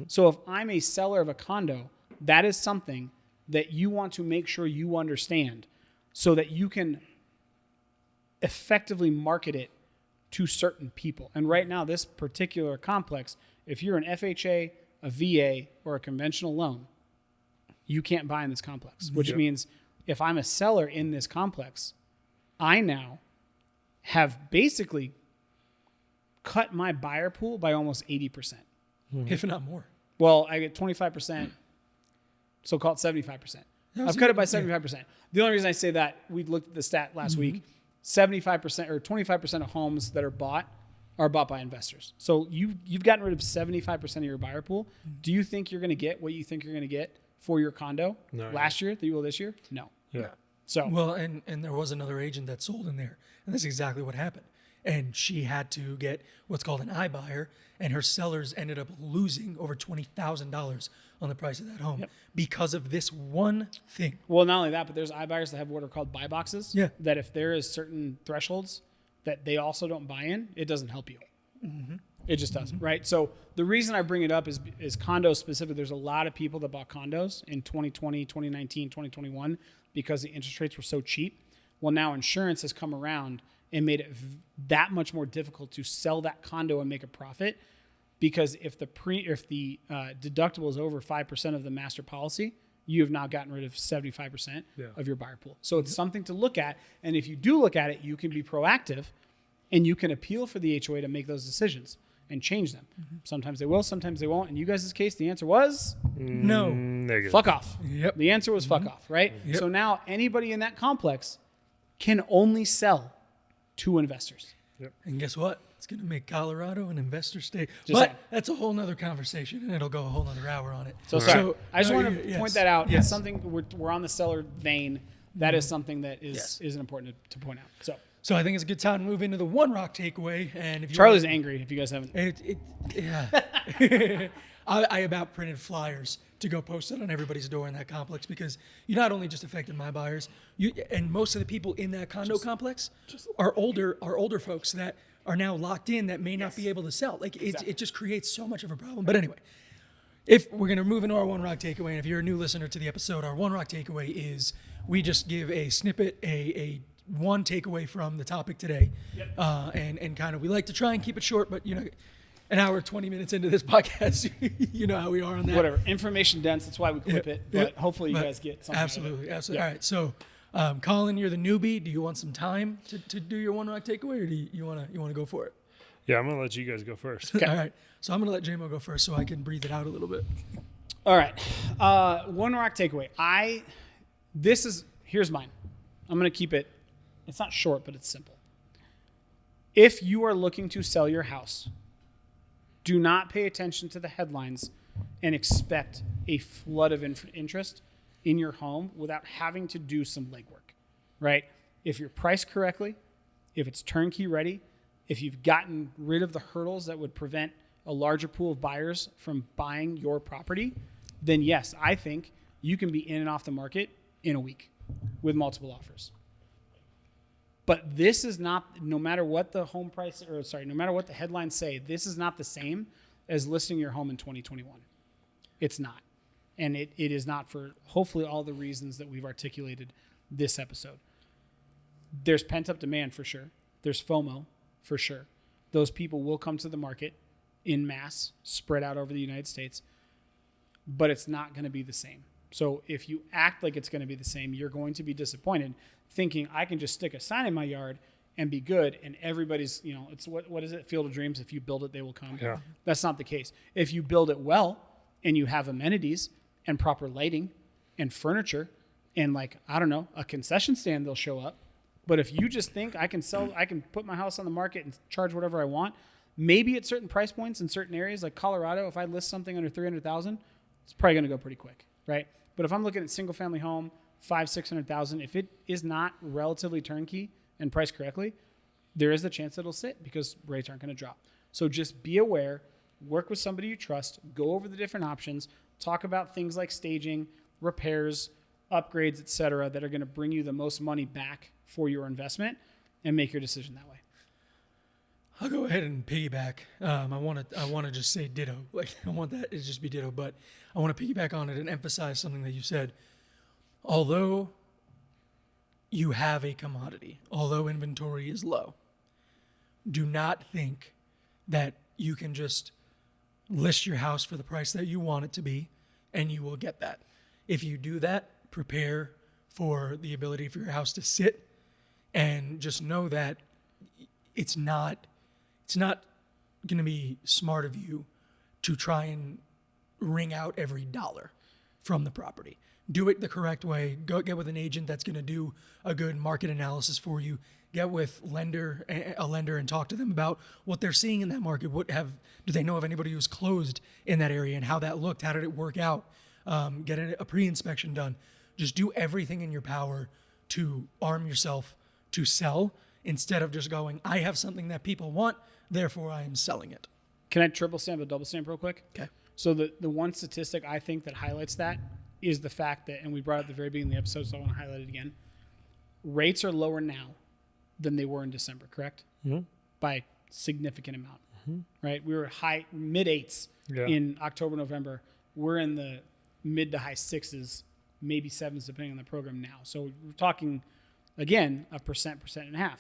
So if I'm a seller of a condo, that is something that you want to make sure you understand so that you can effectively market it to certain people. And right now, this particular complex, if you're an FHA, a VA, or a conventional loan, you can't buy in this complex, which means if I'm a seller in this complex, I now have basically cut my buyer pool by almost 80%. if not more. Well, I get 25%, so call it 75%. I've cut it by 75%. The only reason I say that, we looked at the stat last week, 75% or 25% of homes that are bought by investors. So you've gotten rid of 75% of your buyer pool. Do you think you're going to get what you think you're going to get for your condo last year that you will this year? No. Yeah. So Well, and there was another agent that sold in there, and that's exactly what happened. And she had to get what's called an iBuyer, and her sellers ended up losing over $20,000 on the price of that home because of this one thing. well, not only that, but there's iBuyers that have what are called buy boxes. Yeah. That if there is certain thresholds that they also don't buy in, it doesn't help you. It just doesn't, right? So the reason I bring it up is condos specific. There's a lot of people that bought condos in 2020, 2019, 2021 because the interest rates were so cheap. Well, now insurance has come around and made it that much more difficult to sell that condo and make a profit, because if the deductible is over 5% of the master policy, you have now gotten rid of 75% of your buyer pool. So it's something to look at. And if you do look at it, you can be proactive and you can appeal for the HOA to make those decisions and change them. Sometimes they will, sometimes they won't. In you guys' case, the answer was No. Negative. fuck off. Yep. The answer was fuck off, right? Yep. So now anybody in that complex can only sell to investors. And guess what? It's going to make Colorado an investor state. Just But saying. that's a whole nother conversation, and it'll go a whole nother hour on it. So sorry. I just no, want to yes, point that out. Yes. It's something we're on the seller vein. That is something that is important to point out. So I think it's a good time to move into the one rock takeaway. And if you Charlie's angry if you guys haven't. Yeah. I about printed flyers to go post it on everybody's door in that complex because you not only just affected my buyers, and most of the people in that condo complex are older folks that are now locked in that may not be able to sell. Like it just creates so much of a problem. But anyway, if we're gonna move into our one rock takeaway, and if you're a new listener to the episode, our one rock takeaway is we just give a snippet, a one takeaway from the topic today, and kind of we like to try and keep it short, but an hour 20 minutes into this podcast, you know how we are on that. Whatever, information dense. That's why we clip it. But hopefully you guys get something. Absolutely. Yeah. All right, so Colin, you're the newbie. Do you want some time to do your one rock takeaway, or do you want to go for it? Yeah, I'm gonna let you guys go first. All right, so I'm gonna let JMO go first so I can breathe it out a little bit. All right, one rock takeaway. Here's mine. I'm gonna keep it. It's not short, but it's simple. If you are looking to sell your house, do not pay attention to the headlines and expect a flood of interest in your home without having to do some legwork, right? If you're priced correctly, if it's turnkey ready, if you've gotten rid of the hurdles that would prevent a larger pool of buyers from buying your property, then yes, I think you can be in and off the market in a week with multiple offers. But this is not, no matter what the no matter what the headlines say, this is not the same as listing your home in 2021. It's not. And it is not for hopefully all the reasons that we've articulated this episode. There's pent-up demand for sure. There's FOMO for sure. Those people will come to the market in mass, spread out over the United States, but it's not going to be the same. So if you act like it's going to be the same, you're going to be disappointed thinking I can just stick a sign in my yard and be good. And everybody's, it's what is it? Field of Dreams. If you build it, they will come. Yeah. That's not the case. If you build it well and you have amenities and proper lighting and furniture and a concession stand, they'll show up. But if you just think I can put my house on the market and charge whatever I want, maybe at certain price points in certain areas like Colorado, if I list something under 300,000, it's probably going to go pretty quick, right? But if I'm looking at single family home, 500,000-600,000, if it is not relatively turnkey and priced correctly, there is a chance that it'll sit because rates aren't going to drop. So just be aware, work with somebody you trust, go over the different options, talk about things like staging, repairs, upgrades, etc., that are going to bring you the most money back for your investment, and make your decision that way. I'll go ahead and piggyback. I want to just say ditto. I want that to just be ditto, but I want to piggyback on it and emphasize something that you said. Although you have a commodity, although inventory is low, do not think that you can just list your house for the price that you want it to be and you will get that. If you do that, prepare for the ability for your house to sit, and just know that it's not going to be smart of you to try and wring out every dollar from the property. Do it the correct way. Go get with an agent that's going to do a good market analysis for you. Get with a lender and talk to them about what they're seeing in that market. Do they know of anybody who's closed in that area and how that looked? How did it work out? Get a pre-inspection done. Just do everything in your power to arm yourself to sell instead of just going, I have something that people want, therefore I am selling it. Can I triple stamp or double stamp real quick? Okay. So the one statistic I think that highlights that is the fact that, and we brought it at the very beginning of the episode, so I want to highlight it again. Rates are lower now than they were in December, correct? Mm-hmm. By significant amount, right? We were mid eights in October, November. We're in the mid to high sixes, maybe sevens, depending on the program now. So we're talking, again, 1.5%.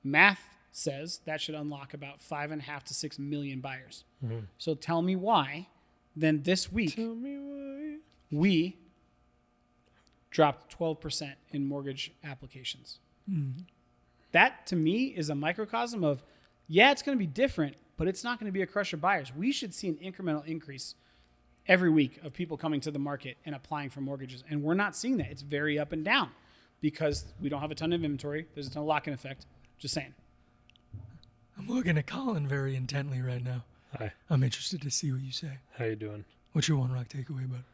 Math says that should unlock about 5.5 to 6 million buyers. Mm-hmm. So tell me why, then this week, we dropped 12% in mortgage applications. Mm-hmm. That, to me, is a microcosm of, it's going to be different, but it's not going to be a crush of buyers. We should see an incremental increase every week of people coming to the market and applying for mortgages. And we're not seeing that. It's very up and down because we don't have a ton of inventory. There's a ton of lock-in effect. Just saying. I'm looking at Colin very intently right now. Hi. I'm interested to see what you say. How you doing? What's your one rock takeaway, bud?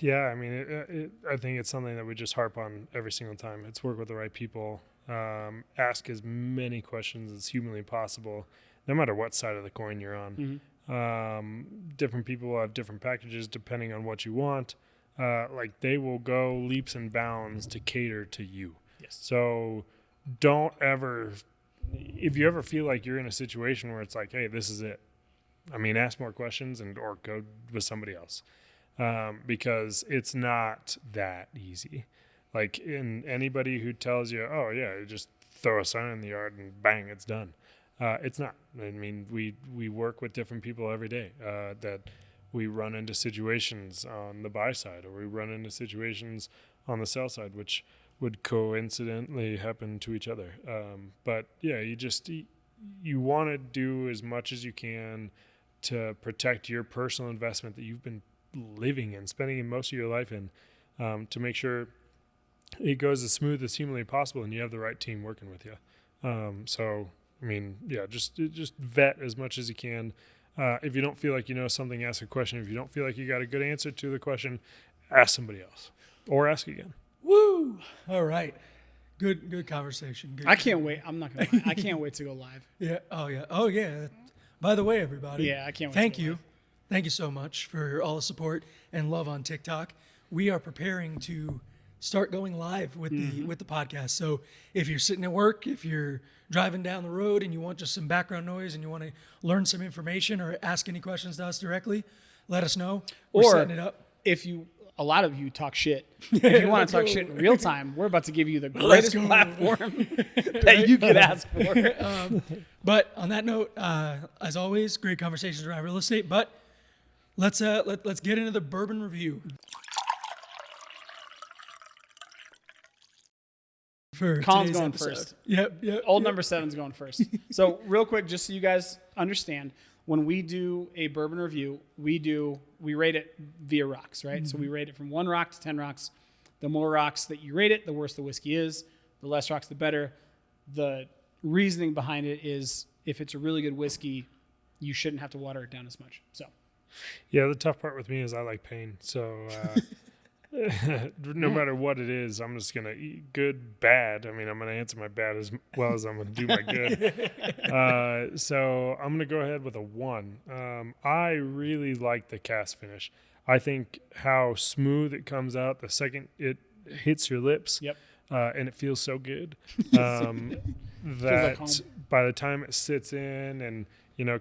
Yeah, I mean, I think it's something that we just harp on every single time. It's work with the right people. Ask as many questions as humanly possible, no matter what side of the coin you're on. Different people will have different packages depending on what you want. Like they will go leaps and bounds to cater to you. Yes. So don't ever, if you ever feel like you're in a situation where it's like, hey, this is it. I mean, ask more questions or go with somebody else. Because it's not that easy. Like in anybody who tells you, oh yeah, just throw a sign in the yard and bang, it's done. It's not. I mean, we work with different people every day, that we run into situations on the buy side, or we run into situations on the sell side, which would coincidentally happen to each other. But yeah, you want to do as much as you can to protect your personal investment that you've been living in, spending most of your life in, to make sure it goes as smooth as humanly possible and you have the right team working with you. So, I mean, yeah, just vet as much as you can. If you don't feel like you know something, ask a question. If you don't feel like you got a good answer to the question, ask somebody else or ask again. Woo! All right. Good conversation. I can't wait. I'm not going to lie. I can't wait to go live. Yeah. Oh, yeah. Oh, yeah. By the way, everybody. Yeah, I can't wait. Thank you. Thank you so much for all the support and love on TikTok. We are preparing to start going live with the podcast. So if you're sitting at work, if you're driving down the road and you want just some background noise and you want to learn some information or ask any questions to us directly, let us know. We're setting it up. If a lot of you talk shit. If you want to talk shit in real time, we're about to give you the greatest platform that you could ask for. But on that note, as always, great conversations around real estate. But let's get into the bourbon review. For Colin's today's going episode. first. Yep. Old number 7's going first. So real quick, just so you guys understand, when we do a bourbon review, we rate it via rocks, right? So we rate it from 1 rock to 10 rocks. The more rocks that you rate it, the worse the whiskey is. The less rocks, the better. The reasoning behind it is if it's a really good whiskey, you shouldn't have to water it down as much. So, yeah, the tough part with me is I like pain. So no matter what it is, I'm just going to eat good, bad. I mean, I'm going to answer my bad as well as I'm going to do my good. So I'm going to go ahead with a 1. I really like the cast finish. I think how smooth it comes out the second it hits your lips. Yep. And it feels so good. Like home. By the time it sits in and,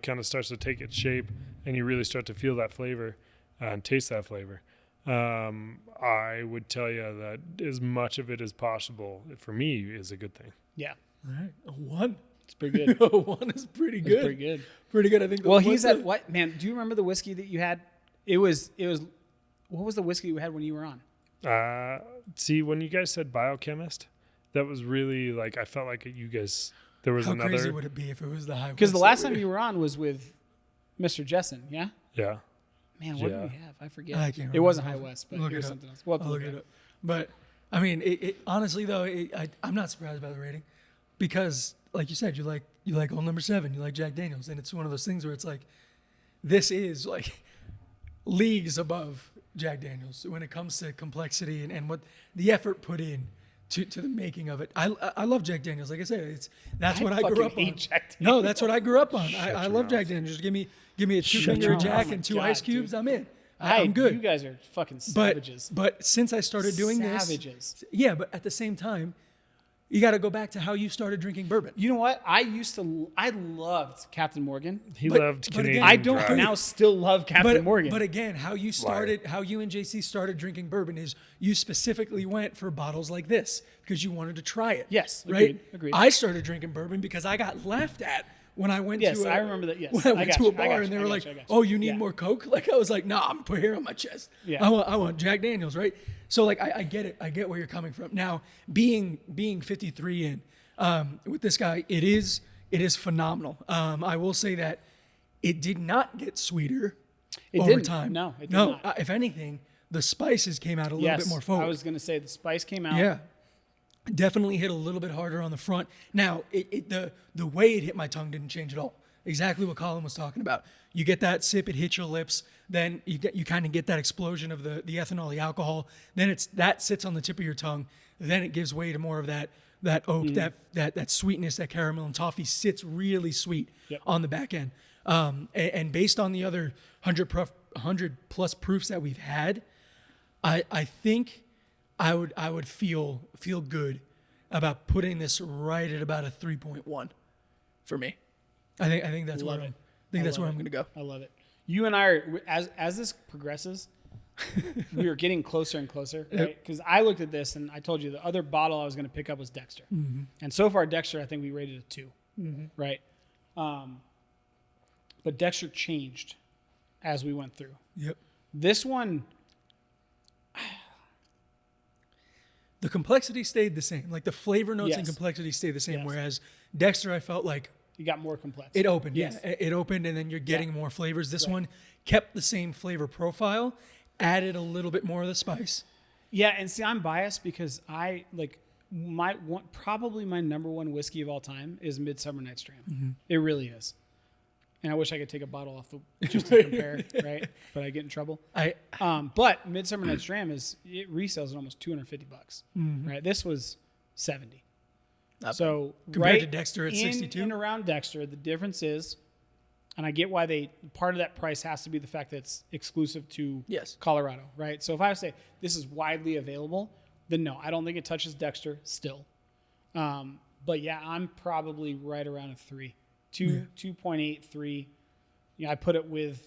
kind of starts to take its shape and you really start to feel that flavor and taste that flavor, I would tell you that as much of it as possible for me is a good thing. Yeah. All right. A 1. It's pretty good. A 1 is pretty good. It's pretty good. Pretty good. I think. Well, he's at what, man? Do you remember the whiskey that you had? It was. What was the whiskey you had when you were on? See, when you guys said biochemist, that was really like I felt like you guys. There was How another. crazy would it be if it was the high? Because the last time you were on was with Mr. Jessen, yeah. Yeah. Man, what did we have? I forget. I can't remember. It wasn't High West, but Look it was it up. something else. We'll have to I'll look look it it up. up. But I mean, it honestly though, I'm not surprised by the rating because, like you said, you like Old Number 7, you like Jack Daniels, and it's one of those things where it's like, this is like leagues above Jack Daniels when it comes to complexity and what the effort put in to the making of it. I love Jack Daniels. Like I said, that's what I grew up on. No, that's what I grew up on. I love Jack Daniels. Just give me a 2-finger Jack and 2 ice cubes. Dude. I'm in. I'm good. You guys are fucking savages. But since I started doing this, yeah. But at the same time, you got to go back to how you started drinking bourbon. You know what? I loved Captain Morgan. He loved Canadian. I don't dry. now still love Captain Morgan. But again, how you and JC started drinking bourbon is you specifically went for bottles like this because you wanted to try it. Yes, right. Agreed. I started drinking bourbon because I got laughed at when I went yes, to I remember that. Yes, when I went to a bar and they were like, "Oh, you need more Coke?" Like I was like, "No, I'm put here on my chest. Yeah. I want Jack Daniels, right?" So like I get it. I get where you're coming from. Now being 53 in with this guy, it is phenomenal. I will say that it did not get sweeter over time. No, it did not. If anything, the spices came out a little bit more forward. I was going to say the spice came out. Yeah. Definitely hit a little bit harder on the front. Now, the way it hit my tongue didn't change at all. Exactly what Colin was talking about. You get that sip, it hits your lips, then you kind of get that explosion of the ethanol, the alcohol. Then that sits on the tip of your tongue. Then it gives way to more of that oak, that sweetness, that caramel and toffee sits really sweet on the back end. And based on the other 100 plus proofs that we've had, I think I would feel good about putting this right at about a 3.1 for me. I think that's where I'm going to go. I love it. You and I are, as this progresses, we are getting closer and closer, right? Because I looked at this and I told you the other bottle I was going to pick up was Dexter, and so far Dexter I think we rated a 2, right? But Dexter changed as we went through. Yep. This one, the complexity stayed the same. Like the flavor notes and Yes. complexity stayed the same. Yes. Whereas Dexter, I felt like you got more complex. it opened. Yes. Yeah, it opened, and then you're getting more flavors. This Right. one kept the same flavor profile, added a little bit more of the spice. Yeah, and see, I'm biased because I like probably my number one whiskey of all time is Midsummer Night's Dram. It really is. And I wish I could take a bottle off just to compare, right? But I get in trouble. But Midsummer Night's Dram it resells at almost $250, right? This was $70. So Compared to right Dexter at in 62? and around Dexter, the difference is, and I get why part of that price has to be the fact that it's exclusive to Yes. Colorado, right? So if I say this is widely available, then no, I don't think it touches Dexter still. But yeah, I'm probably right around a 3. 2.83. Yeah, I put it with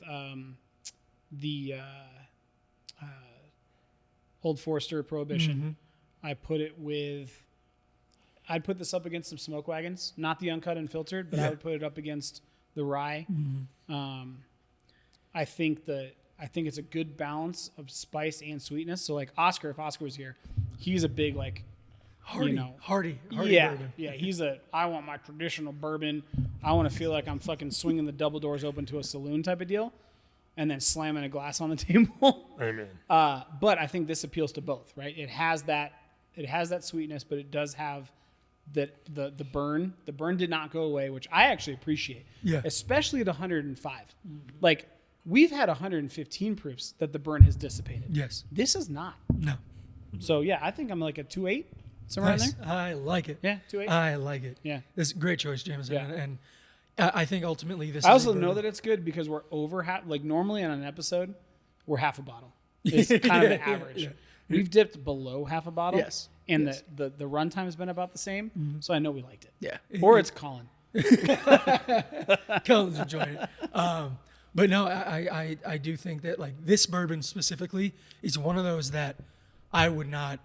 the Old Forester Prohibition. I put it with. I'd put this up against some smoke wagons, not the uncut and filtered, but I would put it up against the rye. I think it's a good balance of spice and sweetness. So like Oscar, if Oscar was here, he's a big like Hardy yeah, bourbon. yeah. I want my traditional bourbon. I want to feel like I'm fucking swinging the double doors open to a saloon type of deal, and then slamming a glass on the table. Amen. But I think this appeals to both, right? It has that sweetness, but it does have the burn. The burn did not go away, which I actually appreciate. Yeah. Especially at 105. Like we've had 115 proofs that the burn has dissipated. Yes. This is not. No. So yeah, I think I'm like a 2.8. Somewhere Nice. in there? I like it. Yeah, 2.8. I like it. Yeah. This is a great choice, Jameson. Yeah. And I think ultimately this I is also a know bourbon. that it's good because we're over half. Like normally on an episode, we're half a bottle. It's kind of an average. yeah. We've dipped below half a bottle. Yes. And Yes. the runtime has been about the same. So I know we liked it. Yeah. Or it's Colin. Colin's enjoying it. But no, I do think that like this bourbon specifically is one of those that I would not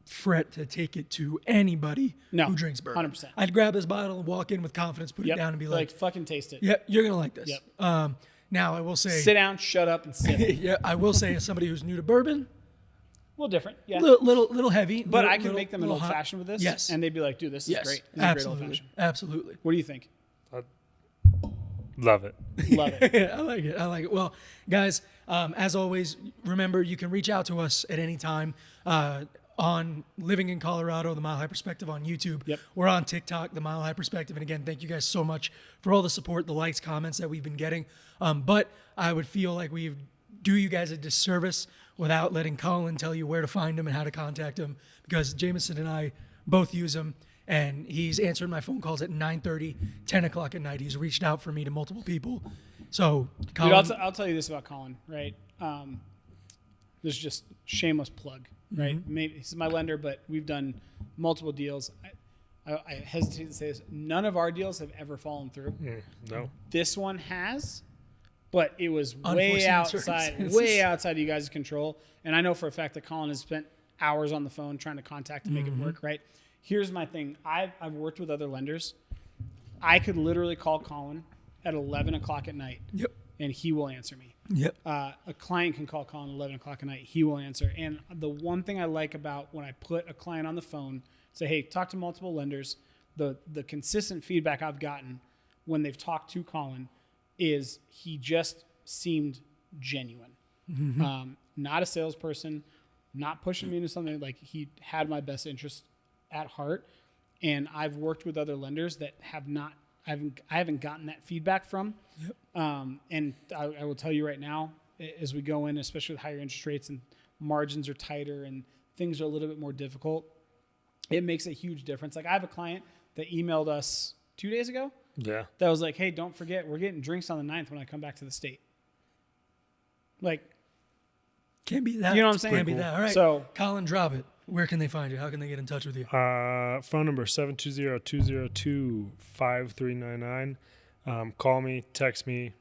fret to take it to anybody No, who drinks bourbon. 100%. I'd grab this bottle and walk in with confidence, put it down and be like, fucking taste it. yeah, you're going to like this. Yep. Now I will say, Sit down, shut up, and sip. yeah, I will say as somebody who's new to bourbon, A little different. Yeah. little heavy, But little- I can little- make them an little old hot. fashioned with this. Yes. And they'd be like, dude, this is Yes, great. This is a great old absolutely, fashioned. absolutely. What do you think? Love it. Love it. I like it. I like it. Well, guys, as always, remember you can reach out to us at any time on Living in Colorado, The Mile High Perspective on YouTube. Yep. We're on TikTok, The Mile High Perspective. And again, thank you guys so much for all the support, the likes, comments that we've been getting. But I would feel like we do you guys a disservice without letting Colin tell you where to find him and how to contact him, because Jameson and I both use him. And he's answered my phone calls at 9:30, 10 o'clock at night. He's reached out for me to multiple people. So, Colin, Dude, I'll tell you this about Colin, right? There's just shameless plug, right? Maybe he's my lender, but we've done multiple deals. I hesitate to say this. None of our deals have ever fallen through. No. This one has, but it was Unforeseen circumstances. way outside of you guys' control. And I know for a fact that Colin has spent hours on the phone trying to contact to make it work, right? Here's my thing. I've worked with other lenders. I could literally call Colin at 11 o'clock at night, Yep. and he will answer me. Yep. A client can call Colin at 11 o'clock at night. He will answer. And the one thing I like about when I put a client on the phone, say, hey, talk to multiple lenders, the consistent feedback I've gotten when they've talked to Colin is he just seemed genuine. Not a salesperson, not pushing me into something. Like he had my best interest at heart, and I've worked with other lenders that have not. I haven't gotten that feedback from. Yep. And I will tell you right now, as we go in, especially with higher interest rates and margins are tighter and things are a little bit more difficult, it makes a huge difference. Like I have a client that emailed us 2 days ago. Yeah. That was like, hey, don't forget, we're getting drinks on the 9th when I come back to the state. Like, Can't beat that. You know what I'm saying? Can't beat that. All right. So- Colin, drop it. Where can they find you? How can they get in touch with you? Phone number 720-202-5399. Call me, text me,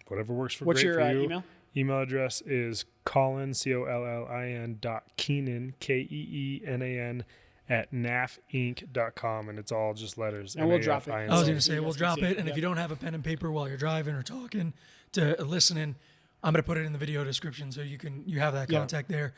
whatever works for what's great your for you. email? Email address is Collin, COLLIN .Keenan, KEENAN @nafinc.com, and it's all just letters. And we'll drop it. I was going to So say, you we'll guys can drop see it. it. And if Yep. you don't have a pen and paper while you're driving or talking to listening, I'm going to put it in the video description so you have that Yeah. contact there.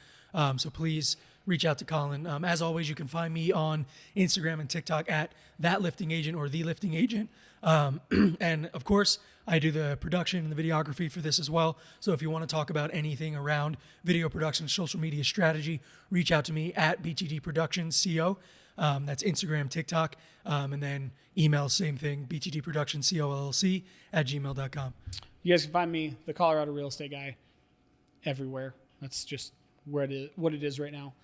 So please reach out to Colin. As always, you can find me on Instagram and TikTok at That Lifting Agent or The Lifting Agent. And of course, I do the production and the videography for this as well. So if you want to talk about anything around video production, social media strategy, reach out to me at BTD Productions CO. That's Instagram, TikTok, and then email, same thing, btdproductionscollc @gmail.com. You guys can find me, the Colorado real estate guy, everywhere. That's just where it is, what it is right now.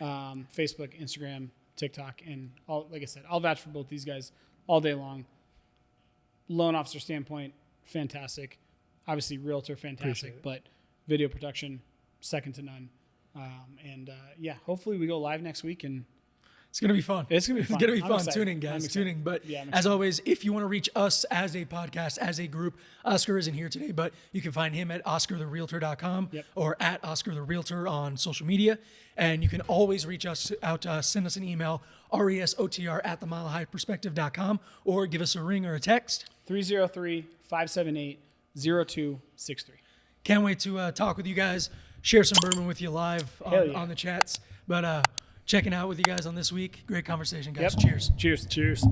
Facebook, Instagram, TikTok, and all. Like I said, I'll vouch for both these guys all day long. Loan officer standpoint, fantastic. Obviously, realtor, fantastic. Appreciate it. But video production, second to none. Yeah, hopefully we go live next week and. It's going to be fun. It's gonna be fun. It's going to be I'm fun. excited. Tune in, I'm guys. excited. Tune in. But Yeah, I'm as excited. always, if you want to reach us as a podcast, as a group, Oscar isn't here today, but you can find him at oscartherealtor.com Yep. or at Oscar the Realtor on social media. And you can always reach us out to us, send us an email, resotr@themilehighperspective.com, or give us a ring or a text. 303-578-0263. Can't wait to talk with you guys, share some bourbon with you live Hell on, yeah. on the chats. But checking out with you guys on this week. Great conversation, guys. Yep. Cheers. Cheers. Cheers.